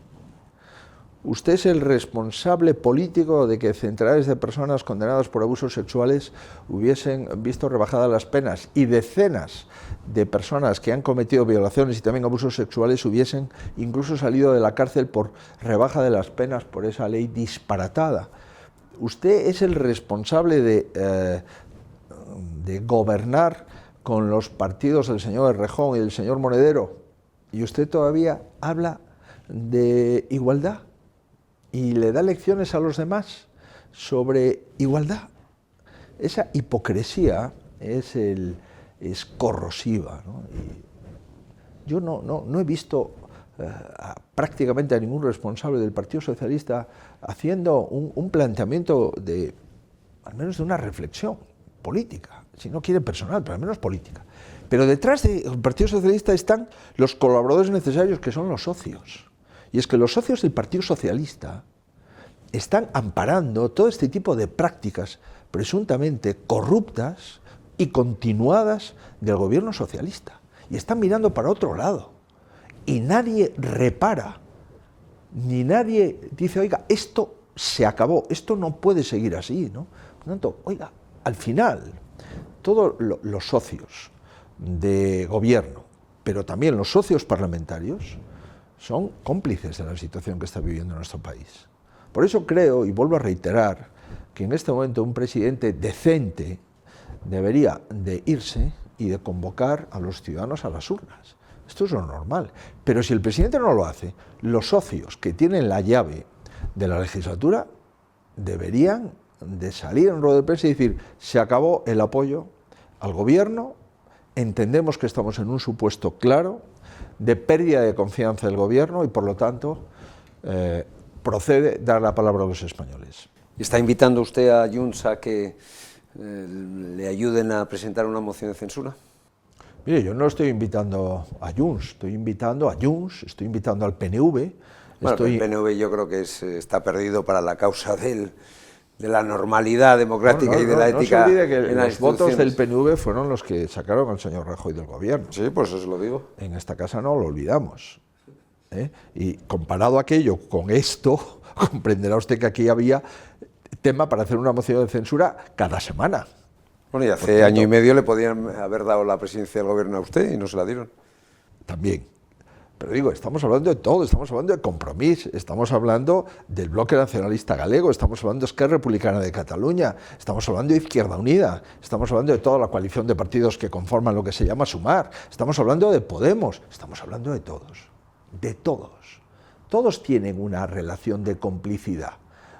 Usted es el responsable político de que centenares de personas condenadas por abusos sexuales hubiesen visto rebajadas las penas y decenas de personas que han cometido violaciones y también abusos sexuales hubiesen incluso salido de la cárcel por rebaja de las penas por esa ley disparatada. Usted es el responsable de gobernar con los partidos del señor Errejón y del señor Monedero, y usted todavía habla de igualdad y le da lecciones a los demás sobre igualdad. Esa hipocresía es corrosiva, ¿no? Y yo no he visto prácticamente a ningún responsable del Partido Socialista haciendo un planteamiento al menos de una reflexión política, si no quiere personal, pero al menos política. Pero detrás del Partido Socialista están los colaboradores necesarios, que son los socios. Y es que los socios del Partido Socialista están amparando todo este tipo de prácticas presuntamente corruptas y continuadas del gobierno socialista. Y están mirando para otro lado. Y nadie repara, ni nadie dice, oiga, esto se acabó, esto no puede seguir así, ¿no? Por lo tanto, oiga, al final, todos los socios de gobierno, pero también los socios parlamentarios, son cómplices de la situación que está viviendo nuestro país. Por eso creo, y vuelvo a reiterar, que en este momento un presidente decente debería de irse y de convocar a los ciudadanos a las urnas. Esto es lo normal. Pero si el presidente no lo hace, los socios que tienen la llave de la legislatura deberían de salir en rueda de prensa y decir, se acabó el apoyo al gobierno, entendemos que estamos en un supuesto claro de pérdida de confianza del gobierno y por lo tanto procede dar la palabra a los españoles. ¿Está invitando usted a Junts a que le ayuden a presentar una moción de censura? Mire, yo no estoy invitando a Junts, estoy invitando a Junts, estoy invitando al PNV. Bueno, el PNV yo creo que está perdido para la causa de la normalidad democrática y de la ética. No se olvide que los votos del PNV fueron los que sacaron al señor Rajoy del gobierno. Sí, pues eso lo digo. En esta casa no lo olvidamos. Y comparado aquello con esto, comprenderá usted que aquí había tema para hacer una moción de censura cada semana. Bueno, y hace año y medio le podían haber dado la presidencia del gobierno a usted y no se la dieron. También. Pero digo, estamos hablando de todo, estamos hablando de Compromís, estamos hablando del Bloque Nacionalista Galego, estamos hablando de Esquerra Republicana de Cataluña, estamos hablando de Izquierda Unida, estamos hablando de toda la coalición de partidos que conforman lo que se llama Sumar, estamos hablando de Podemos, estamos hablando de todos, de todos. Todos tienen una relación de complicidad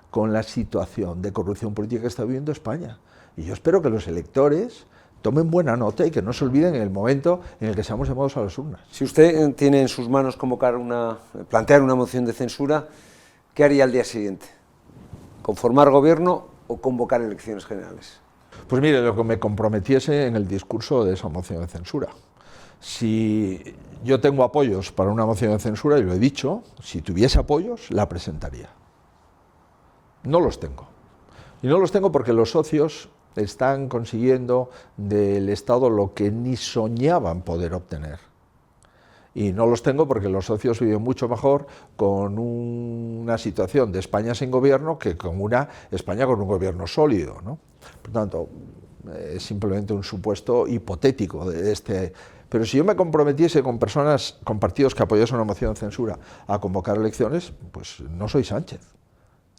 con la situación de corrupción política que está viviendo España. Y yo espero que los electores tomen buena nota y que no se olviden en el momento en el que seamos llamados a las urnas. Si usted tiene en sus manos plantear una moción de censura, ¿qué haría al día siguiente? ¿Conformar gobierno o convocar elecciones generales? Pues mire, lo que me comprometiese en el discurso de esa moción de censura. Si yo tengo apoyos para una moción de censura, y lo he dicho, si tuviese apoyos, la presentaría. No los tengo. Y no los tengo porque los socios están consiguiendo del Estado lo que ni soñaban poder obtener. Y no los tengo porque los socios viven mucho mejor con una situación de España sin gobierno que con una España con un gobierno sólido, ¿no? Por tanto, es simplemente un supuesto hipotético de este. Pero si yo me comprometiese con personas, con partidos que apoyasen una moción de censura a convocar elecciones, pues no soy Sánchez.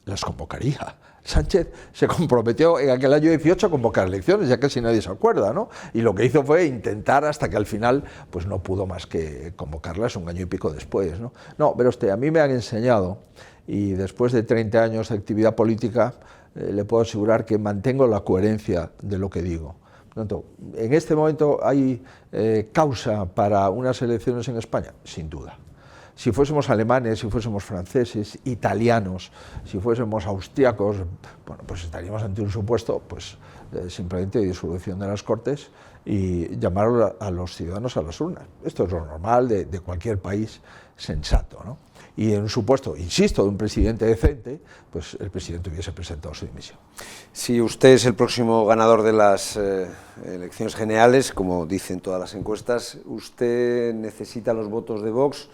Las convocaría. Sánchez se comprometió en aquel año 18 a convocar elecciones, ya casi nadie se acuerda, ¿no? Y lo que hizo fue intentar hasta que al final pues no pudo más que convocarlas un año y pico después, ¿no? No, pero a mí me han enseñado, y después de 30 años de actividad política, le puedo asegurar que mantengo la coherencia de lo que digo. Por tanto, ¿en este momento hay causa para unas elecciones en España? Sin duda. Si fuésemos alemanes, si fuésemos franceses, italianos, si fuésemos austriacos, bueno, pues estaríamos ante un supuesto pues, simplemente de disolución de las Cortes y llamar a los ciudadanos a las urnas. Esto es lo normal de cualquier país sensato, ¿no? Y en un supuesto, insisto, de un presidente decente, pues el presidente hubiese presentado su dimisión. Si usted es el próximo ganador de las elecciones generales, como dicen todas las encuestas, usted necesita los votos de Vox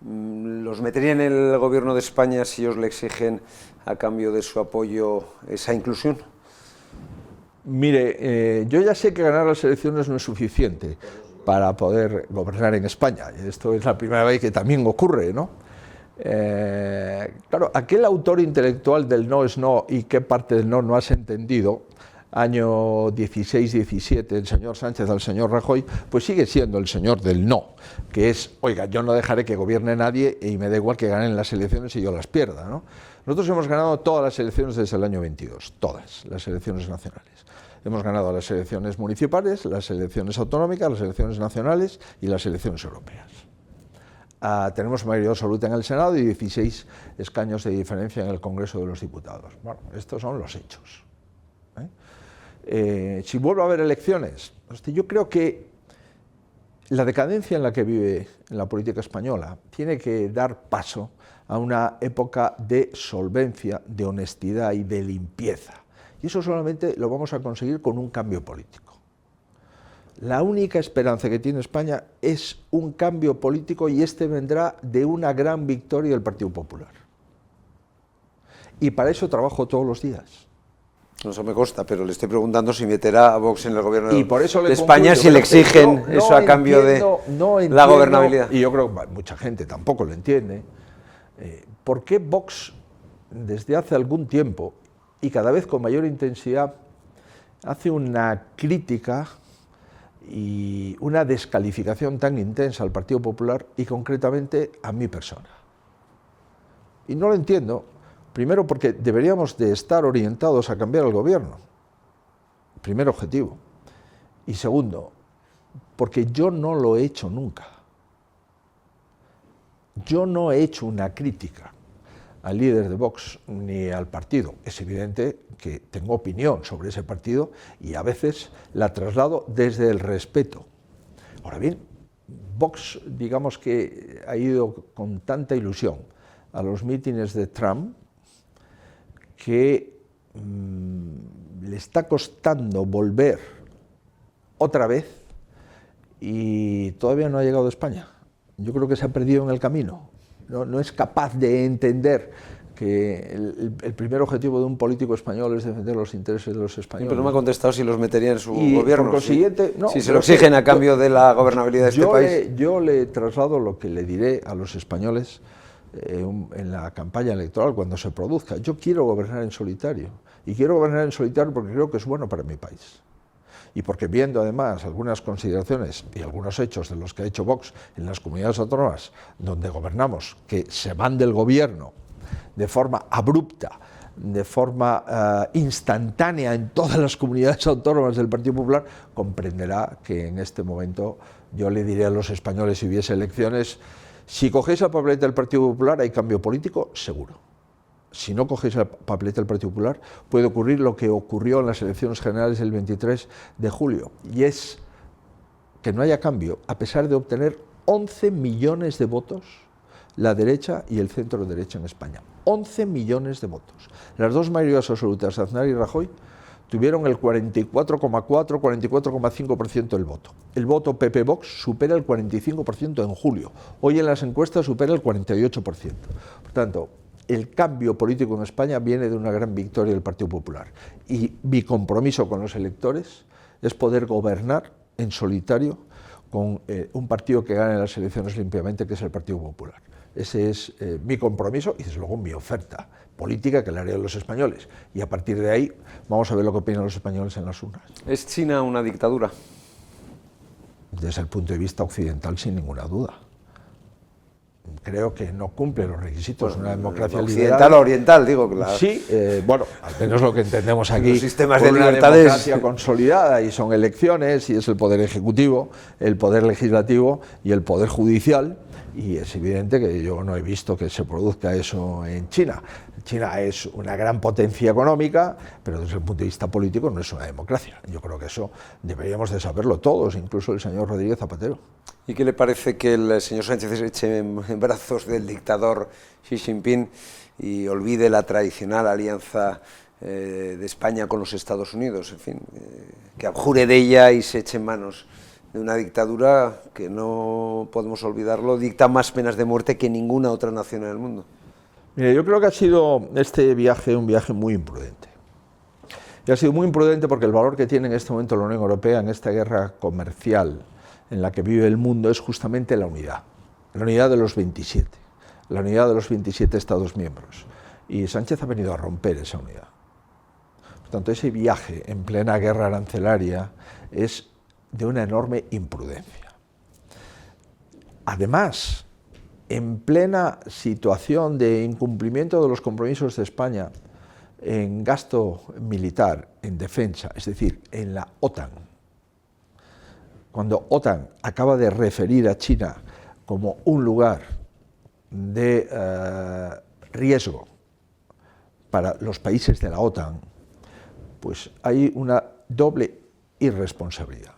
¿Los metería en el gobierno de España si ellos le exigen a cambio de su apoyo esa inclusión? Mire, yo ya sé que ganar las elecciones no es suficiente para poder gobernar en España. Esto es la primera vez que también ocurre, ¿no? Claro, aquel autor intelectual del no es no y qué parte del no has entendido, año 16-17, el señor Sánchez al señor Rajoy, pues sigue siendo el señor del no, que es, oiga, yo no dejaré que gobierne nadie y me da igual que ganen las elecciones y yo las pierda, ¿no? Nosotros hemos ganado todas las elecciones desde el año 22, todas las elecciones nacionales. Hemos ganado las elecciones municipales, las elecciones autonómicas, las elecciones nacionales y las elecciones europeas. Tenemos mayoría absoluta en el Senado y 16 escaños de diferencia en el Congreso de los Diputados. Bueno, estos son los hechos. Si vuelve a haber elecciones, yo creo que la decadencia en la que vive la política española tiene que dar paso a una época de solvencia, de honestidad y de limpieza. Y eso solamente lo vamos a conseguir con un cambio político. La única esperanza que tiene España es un cambio político y este vendrá de una gran victoria del Partido Popular. Y para eso trabajo todos los días. No, eso me consta, pero le estoy preguntando si meterá a Vox en el gobierno y por eso de España, si le exigen eso a cambio de la gobernabilidad. Y yo creo que mucha gente tampoco lo entiende. ¿Por qué Vox, desde hace algún tiempo, y cada vez con mayor intensidad, hace una crítica y una descalificación tan intensa al Partido Popular y concretamente a mi persona? Y no lo entiendo, primero porque deberíamos de estar orientados a cambiar el gobierno, primer objetivo, y segundo, porque yo no lo he hecho nunca. Yo no he hecho una crítica al líder de Vox ni al partido. Es evidente que tengo opinión sobre ese partido y a veces la traslado desde el respeto. Ahora bien, Vox, digamos que ha ido con tanta ilusión a los mítines de Trump que le está costando volver otra vez y todavía no ha llegado a España. Yo creo que se ha perdido en el camino. No es capaz de entender que el primer objetivo de un político español es defender los intereses de los españoles. Pero no me ha contestado si los metería en su gobierno. Por consiguiente, si se lo exigen a cambio de la gobernabilidad de este país. Yo le traslado lo que le diré a los españoles en la campaña electoral cuando se produzca. Yo quiero gobernar en solitario. Y quiero gobernar en solitario porque creo que es bueno para mi país. Y porque viendo además algunas consideraciones y algunos hechos de los que ha hecho Vox en las comunidades autónomas donde gobernamos, que se van del gobierno de forma abrupta, de forma instantánea en todas las comunidades autónomas del Partido Popular, comprenderá que en este momento yo le diré a los españoles si hubiese elecciones, si cogéis la papeleta del Partido Popular hay cambio político, seguro. Si no cogéis la papeleta del Partido Popular, puede ocurrir lo que ocurrió en las elecciones generales del 23 de julio, y es que no haya cambio, a pesar de obtener 11 millones de votos la derecha y el centro derecha en España. 11 millones de votos. Las dos mayorías absolutas, Aznar y Rajoy, tuvieron el 44,4, 44,5% del voto. El voto PP-Vox supera el 45% en julio. Hoy en las encuestas supera el 48%. Por tanto, el cambio político en España viene de una gran victoria del Partido Popular. Y mi compromiso con los electores es poder gobernar en solitario con un partido que gane las elecciones limpiamente, que es el Partido Popular. Ese es mi compromiso y desde luego mi oferta política que le haré a los españoles. Y a partir de ahí vamos a ver lo que opinan los españoles en las urnas. ¿Es China una dictadura? Desde el punto de vista occidental, sin ninguna duda. Creo que no cumple los requisitos de una democracia occidental liberal. o oriental, digo. Claro. Sí, bueno, al menos lo que entendemos aquí. Los sistemas de una libertades. Democracia consolidada y son elecciones y es el poder ejecutivo, el poder legislativo y el poder judicial. Y es evidente que yo no he visto que se produzca eso en China. China es una gran potencia económica, pero desde el punto de vista político no es una democracia. Yo creo que eso deberíamos de saberlo todos, incluso el señor Rodríguez Zapatero. ¿Y qué le parece que el señor Sánchez se eche en brazos del dictador Xi Jinping y olvide la tradicional alianza de España con los Estados Unidos? En fin, que abjure de ella y se eche en manos de una dictadura que, no podemos olvidarlo, dicta más penas de muerte que ninguna otra nación en el mundo. Mire, yo creo que ha sido este viaje un viaje muy imprudente. Y ha sido muy imprudente porque el valor que tiene en este momento la Unión Europea en esta guerra comercial en la que vive el mundo es justamente la unidad de los 27, la unidad de los 27 Estados miembros. Y Sánchez ha venido a romper esa unidad. Por tanto, ese viaje en plena guerra arancelaria es de una enorme imprudencia. Además, en plena situación de incumplimiento de los compromisos de España en gasto militar, en defensa, es decir, en la OTAN, cuando OTAN acaba de referir a China como un lugar de riesgo para los países de la OTAN, pues hay una doble irresponsabilidad.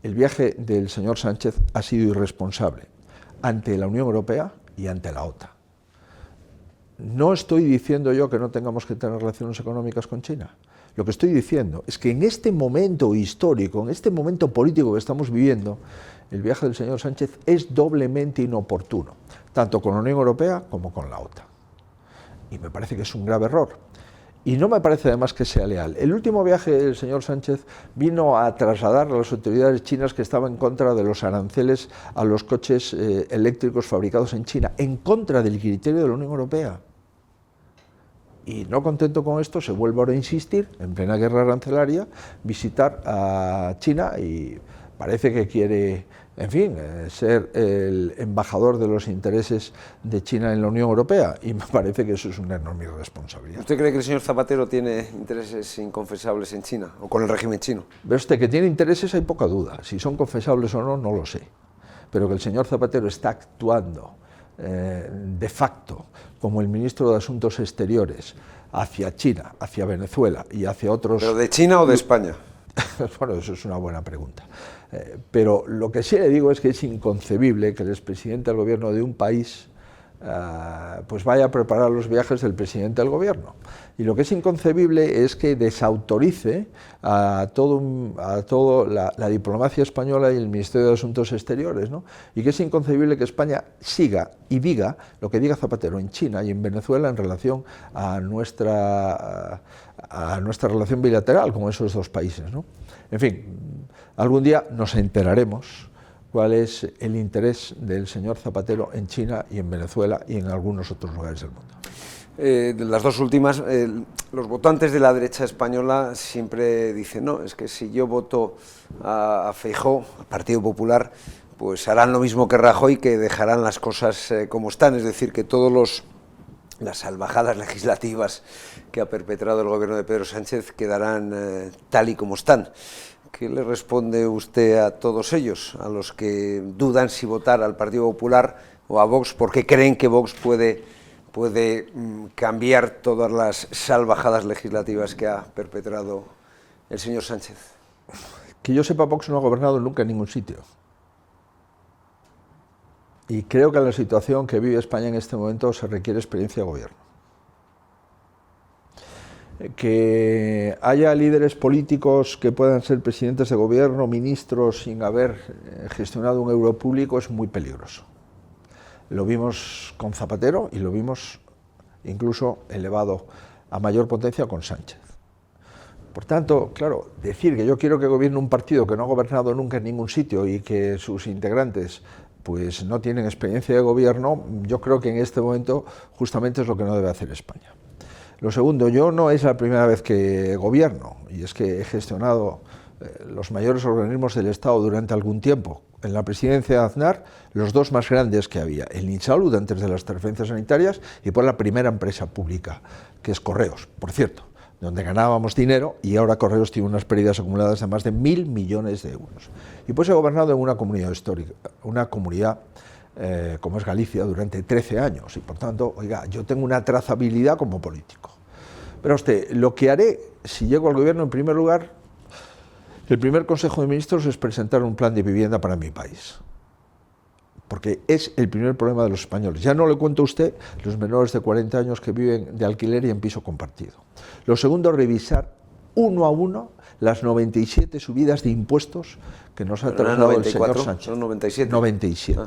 El viaje del señor Sánchez ha sido irresponsable ante la Unión Europea y ante la OTAN. No estoy diciendo yo que no tengamos que tener relaciones económicas con China. Lo que estoy diciendo es que en este momento histórico, en este momento político que estamos viviendo, el viaje del señor Sánchez es doblemente inoportuno, tanto con la Unión Europea como con la OTAN. Y me parece que es un grave error. Y no me parece además que sea leal. El último viaje del señor Sánchez vino a trasladar a las autoridades chinas que estaban en contra de los aranceles a los coches eléctricos fabricados en China, en contra del criterio de la Unión Europea. Y no contento con esto, se vuelve ahora a insistir, en plena guerra arancelaria, visitar a China y parece que quiere, en fin, ser el embajador de los intereses de China en la Unión Europea, y me parece que eso es una enorme irresponsabilidad. ¿Usted cree que el señor Zapatero tiene intereses inconfesables en China o con el régimen chino? Ve usted que tiene intereses, hay poca duda. Si son confesables o no, no lo sé. Pero que el señor Zapatero está actuando de facto como el ministro de Asuntos Exteriores hacia China, hacia Venezuela y hacia otros... ¿Pero de China o de España? Bueno, eso es una buena pregunta. Pero lo que sí le digo es que es inconcebible que el expresidente del gobierno de un país pues vaya a preparar los viajes del presidente del gobierno. Y lo que es inconcebible es que desautorice a todo la diplomacia española y el Ministerio de Asuntos Exteriores, ¿no? Y que es inconcebible que España siga y diga lo que diga Zapatero en China y en Venezuela en relación a nuestra relación bilateral con esos dos países, ¿no? En fin, algún día nos enteraremos cuál es el interés del señor Zapatero en China y en Venezuela y en algunos otros lugares del mundo. Las dos últimas, los votantes de la derecha española siempre dicen, no, es que si yo voto a Feijóo, al Partido Popular, pues harán lo mismo que Rajoy, que dejarán las cosas como están, es decir, que las salvajadas legislativas que ha perpetrado el gobierno de Pedro Sánchez quedarán tal y como están. ¿Qué le responde usted a todos ellos, a los que dudan si votar al Partido Popular o a Vox, porque creen que Vox puede cambiar todas las salvajadas legislativas que ha perpetrado el señor Sánchez? Que yo sepa, Vox no ha gobernado nunca en ningún sitio. Y creo que en la situación que vive España en este momento se requiere experiencia de gobierno. Que haya líderes políticos que puedan ser presidentes de gobierno, ministros, sin haber gestionado un euro público es muy peligroso. Lo vimos con Zapatero y lo vimos incluso elevado a mayor potencia con Sánchez. Por tanto, claro, decir que yo quiero que gobierne un partido que no ha gobernado nunca en ningún sitio y que sus integrantes pues no tienen experiencia de gobierno, yo creo que en este momento justamente es lo que no debe hacer España. Lo segundo, yo no es la primera vez que gobierno, y es que he gestionado los mayores organismos del Estado durante algún tiempo. En la presidencia de Aznar, los dos más grandes que había, el Insalud antes de las transferencias sanitarias y por la primera empresa pública, que es Correos, por cierto, donde ganábamos dinero y ahora Correos tiene unas pérdidas acumuladas de más de 1.000 millones de euros. Y pues he gobernado en una comunidad histórica, una comunidad como es Galicia, durante 13 años, y por tanto, oiga, yo tengo una trazabilidad como político. Pero usted, lo que haré, si llego al gobierno, en primer lugar, el primer Consejo de Ministros es presentar un plan de vivienda para mi país, porque es el primer problema de los españoles. Ya no le cuento a usted los menores de 40 años que viven de alquiler y en piso compartido. Lo segundo, revisar uno a uno las 97 subidas de impuestos que nos ha trasladado el señor Sánchez. Son 97. 97,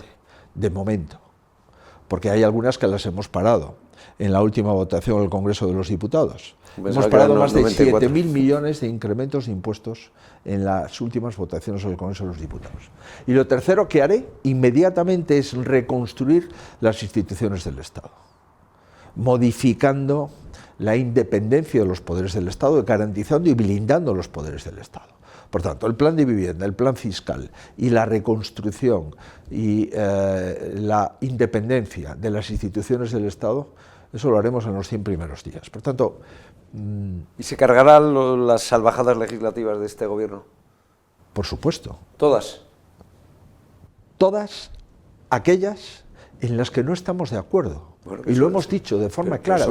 de momento, porque hay algunas que las hemos parado en la última votación del Congreso de los Diputados. Hemos parado más de 7.000 millones de incrementos de impuestos en las últimas votaciones del Congreso de los Diputados. Y lo tercero que haré inmediatamente es reconstruir las instituciones del Estado, modificando la independencia de los poderes del Estado, garantizando y blindando los poderes del Estado. Por tanto, el plan de vivienda, el plan fiscal y la reconstrucción y la independencia de las instituciones del Estado, eso lo haremos en los 100 primeros días. Por tanto... ¿Y se cargarán las salvajadas legislativas de este gobierno? Por supuesto. ¿Todas? Todas aquellas en las que no estamos de acuerdo. Bueno, y lo hemos dicho de forma clara.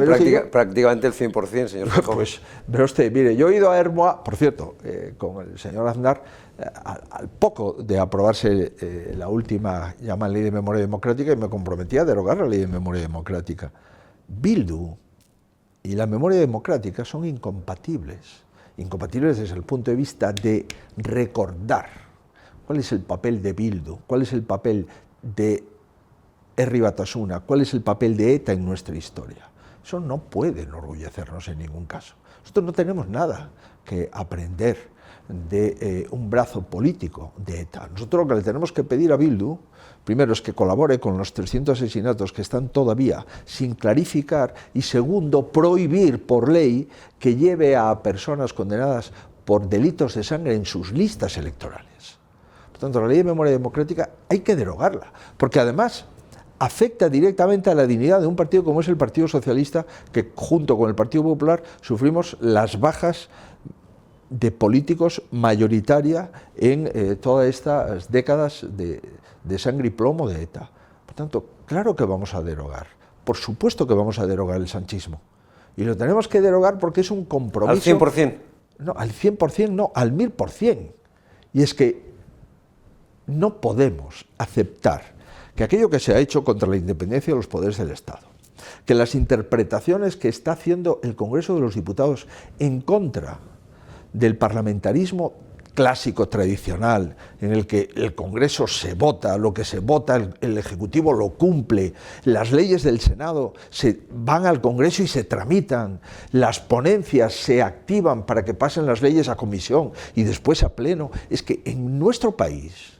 Prácticamente el 100%, señor Feijóo. Pues, pero usted, mire, yo he ido a Hermoa, por cierto, con el señor Aznar, al poco de aprobarse la última llamada Ley de Memoria Democrática, y me comprometí a derogar la Ley de Memoria Democrática. Bildu y la memoria democrática son incompatibles desde el punto de vista de recordar cuál es el papel de Bildu, cuál es el papel de Herri Batasuna, cuál es el papel de ETA en nuestra historia. Eso no puede enorgullecernos en ningún caso. Nosotros no tenemos nada que aprender de un brazo político de ETA. Nosotros lo que le tenemos que pedir a Bildu, primero, es que colabore con los 300 asesinatos que están todavía sin clarificar, y segundo, prohibir por ley que lleve a personas condenadas por delitos de sangre en sus listas electorales. Por tanto, la Ley de Memoria Democrática hay que derogarla, porque además afecta directamente a la dignidad de un partido como es el Partido Socialista, que junto con el Partido Popular sufrimos las bajas de políticos mayoritaria en todas estas décadas de sangre y plomo de ETA. Por tanto, claro que vamos a derogar, por supuesto que vamos a derogar el sanchismo. Y lo tenemos que derogar porque es un compromiso... ¿Al 100%? No, al 100% no, al 1000%. Y es que no podemos aceptar que aquello que se ha hecho contra la independencia de los poderes del Estado, que las interpretaciones que está haciendo el Congreso de los Diputados en contra del parlamentarismo clásico, tradicional, en el que el Congreso se vota, lo que se vota el Ejecutivo lo cumple, las leyes del Senado se van al Congreso y se tramitan, las ponencias se activan para que pasen las leyes a comisión y después a pleno. Es que en nuestro país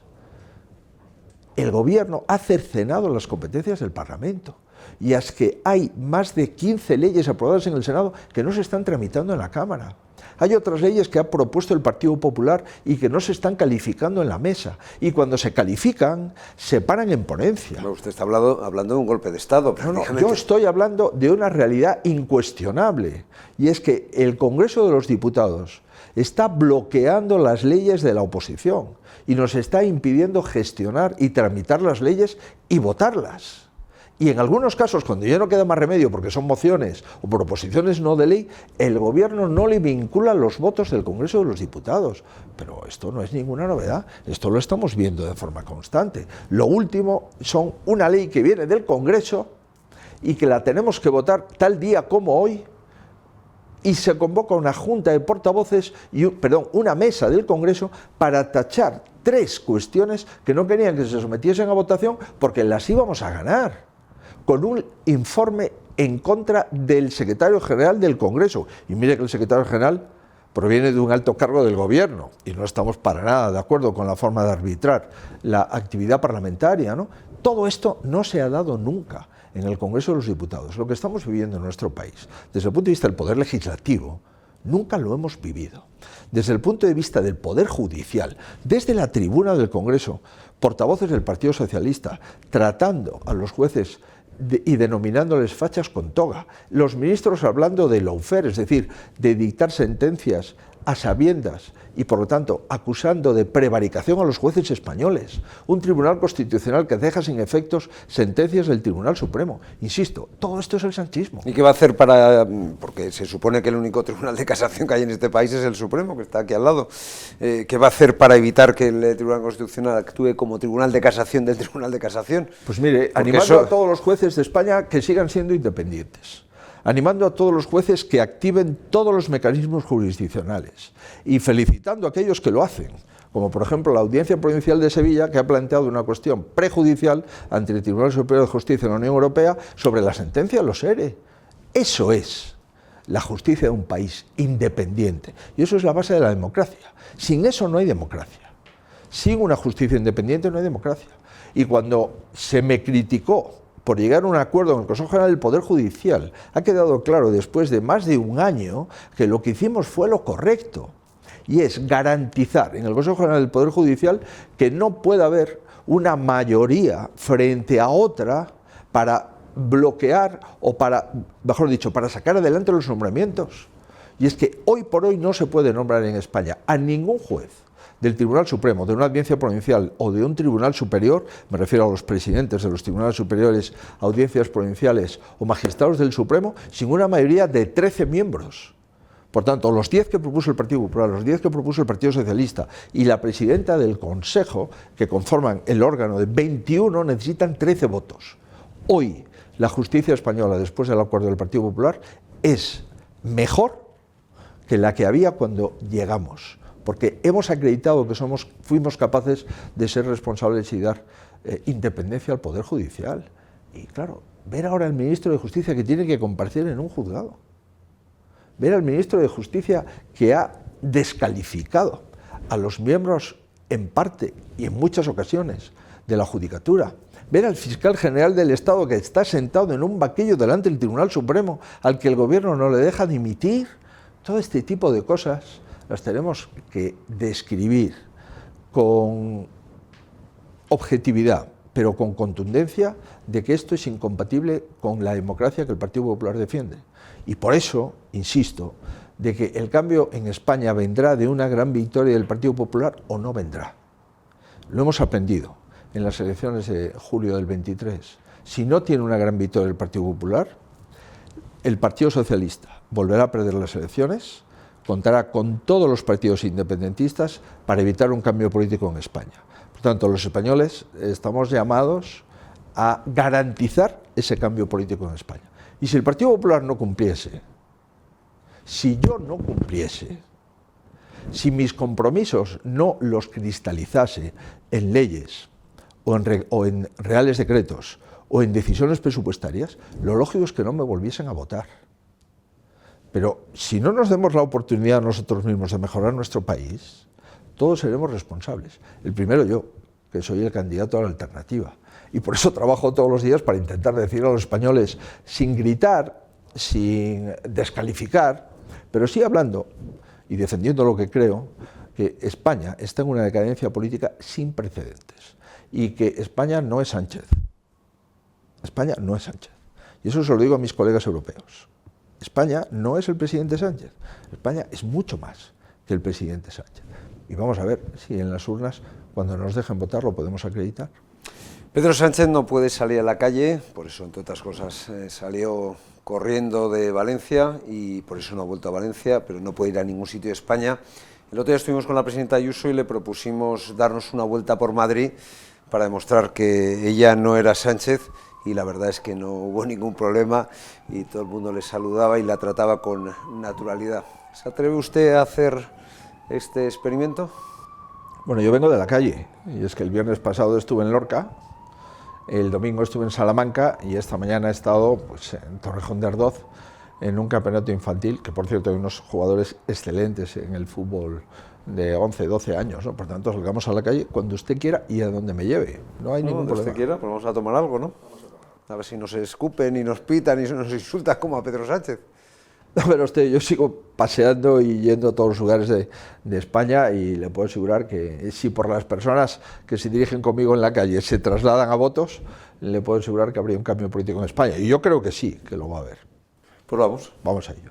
el Gobierno ha cercenado las competencias del Parlamento, y es que hay más de 15 leyes aprobadas en el Senado que no se están tramitando en la Cámara. Hay otras leyes que ha propuesto el Partido Popular y que no se están calificando en la mesa. Y cuando se califican, se paran en ponencia. Bueno, usted está hablando de un golpe de Estado. No, yo estoy hablando de una realidad incuestionable. Y es que el Congreso de los Diputados está bloqueando las leyes de la oposición y nos está impidiendo gestionar y tramitar las leyes y votarlas. Y en algunos casos, cuando ya no queda más remedio porque son mociones o proposiciones no de ley, el Gobierno no le vincula los votos del Congreso de los Diputados. Pero esto no es ninguna novedad, esto lo estamos viendo de forma constante. Lo último son una ley que viene del Congreso y que la tenemos que votar tal día como hoy, y se convoca una junta de portavoces, una mesa del Congreso para tachar 3 cuestiones que no querían que se sometiesen a votación porque las íbamos a ganar, con un informe en contra del secretario general del Congreso. Y mire que el secretario general proviene de un alto cargo del Gobierno y no estamos para nada de acuerdo con la forma de arbitrar la actividad parlamentaria, ¿no? Todo esto no se ha dado nunca en el Congreso de los Diputados. Lo que estamos viviendo en nuestro país, desde el punto de vista del poder legislativo, nunca lo hemos vivido. Desde el punto de vista del poder judicial, desde la tribuna del Congreso, portavoces del Partido Socialista tratando a los jueces y denominándoles fachas con toga, los ministros hablando de lawfare, es decir, de dictar sentencias a sabiendas y por lo tanto acusando de prevaricación a los jueces españoles, un tribunal constitucional que deja sin efectos sentencias del Tribunal Supremo. Insisto, todo esto es el sanchismo. ¿Y qué va a hacer porque se supone que el único tribunal de casación que hay en este país es el Supremo, que está aquí al lado, qué va a hacer para evitar que el Tribunal Constitucional actúe como tribunal de casación del Tribunal de Casación? Pues mire, animando a todos los jueces de España que sigan siendo independientes, animando a todos los jueces que activen todos los mecanismos jurisdiccionales y felicitando a aquellos que lo hacen, como por ejemplo la Audiencia Provincial de Sevilla, que ha planteado una cuestión prejudicial ante el Tribunal Superior de Justicia de la Unión Europea sobre la sentencia de los ERE. Eso es la justicia de un país independiente, y eso es la base de la democracia. Sin eso no hay democracia. Sin una justicia independiente no hay democracia. Y cuando se me criticó por llegar a un acuerdo en el Consejo General del Poder Judicial, ha quedado claro después de más de un año que lo que hicimos fue lo correcto, y es garantizar en el Consejo General del Poder Judicial que no pueda haber una mayoría frente a otra para bloquear o para, mejor dicho, para sacar adelante los nombramientos. Y es que hoy por hoy no se puede nombrar en España a ningún juez del Tribunal Supremo, de una audiencia provincial o de un tribunal superior, me refiero a los presidentes de los tribunales superiores, audiencias provinciales o magistrados del Supremo, sin una mayoría de 13 miembros. Por tanto, los 10 que propuso el Partido Popular, los 10 que propuso el Partido Socialista y la presidenta del Consejo, que conforman el órgano de 21, necesitan 13 votos. Hoy, la justicia española, después del acuerdo del Partido Popular, es mejor que la que había cuando llegamos, porque hemos acreditado que fuimos capaces de ser responsables y dar independencia al Poder Judicial. Y claro, ver ahora al ministro de Justicia que tiene que comparecer en un juzgado, ver al ministro de Justicia que ha descalificado a los miembros en parte y en muchas ocasiones de la Judicatura, ver al fiscal general del Estado que está sentado en un banquillo delante del Tribunal Supremo al que el gobierno no le deja dimitir, todo este tipo de cosas las tenemos que describir con objetividad, pero con contundencia de que esto es incompatible con la democracia que el Partido Popular defiende. Y por eso, insisto, de que el cambio en España vendrá de una gran victoria del Partido Popular o no vendrá. Lo hemos aprendido en las elecciones de julio del 23. Si no tiene una gran victoria el Partido Popular, el Partido Socialista volverá a perder las elecciones, contará con todos los partidos independentistas para evitar un cambio político en España. Por tanto, los españoles estamos llamados a garantizar ese cambio político en España. Y si el Partido Popular no cumpliese, si yo no cumpliese, si mis compromisos no los cristalizase en leyes o en reales decretos o en decisiones presupuestarias, lo lógico es que no me volviesen a votar. Pero si no nos demos la oportunidad nosotros mismos de mejorar nuestro país, todos seremos responsables. El primero yo, que soy el candidato a la alternativa. Y por eso trabajo todos los días para intentar decir a los españoles, sin gritar, sin descalificar, pero sí hablando y defendiendo lo que creo, que España está en una decadencia política sin precedentes y que España no es Sánchez. España no es Sánchez. Y eso se lo digo a mis colegas europeos. España no es el presidente Sánchez. España es mucho más que el presidente Sánchez. Y vamos a ver si en las urnas, cuando nos dejen votar, lo podemos acreditar. Pedro Sánchez no puede salir a la calle, por eso, entre otras cosas, salió corriendo de Valencia y por eso no ha vuelto a Valencia, pero no puede ir a ningún sitio de España. El otro día estuvimos con la presidenta Ayuso y le propusimos darnos una vuelta por Madrid para demostrar que ella no era Sánchez, y la verdad es que no hubo ningún problema y todo el mundo le saludaba y la trataba con naturalidad. ¿Se atreve usted a hacer este experimento? Bueno, yo vengo de la calle, y es que el viernes pasado estuve en Lorca, el domingo estuve en Salamanca y esta mañana he estado pues, en Torrejón de Ardoz en un campeonato infantil, que por cierto hay unos jugadores excelentes en el fútbol de 11, 12 años, ¿no? Por tanto, salgamos a la calle cuando usted quiera y a donde me lleve, no hay ningún problema. Usted quiera, pues vamos a tomar algo, ¿no? A ver si nos escupen y nos pitan y nos insultan como a Pedro Sánchez. No, pero yo sigo paseando y yendo a todos los lugares de España y le puedo asegurar que si por las personas que se dirigen conmigo en la calle se trasladan a votos, le puedo asegurar que habría un cambio político en España. Y yo creo que sí, que lo va a haber. Pues vamos. Vamos a ello.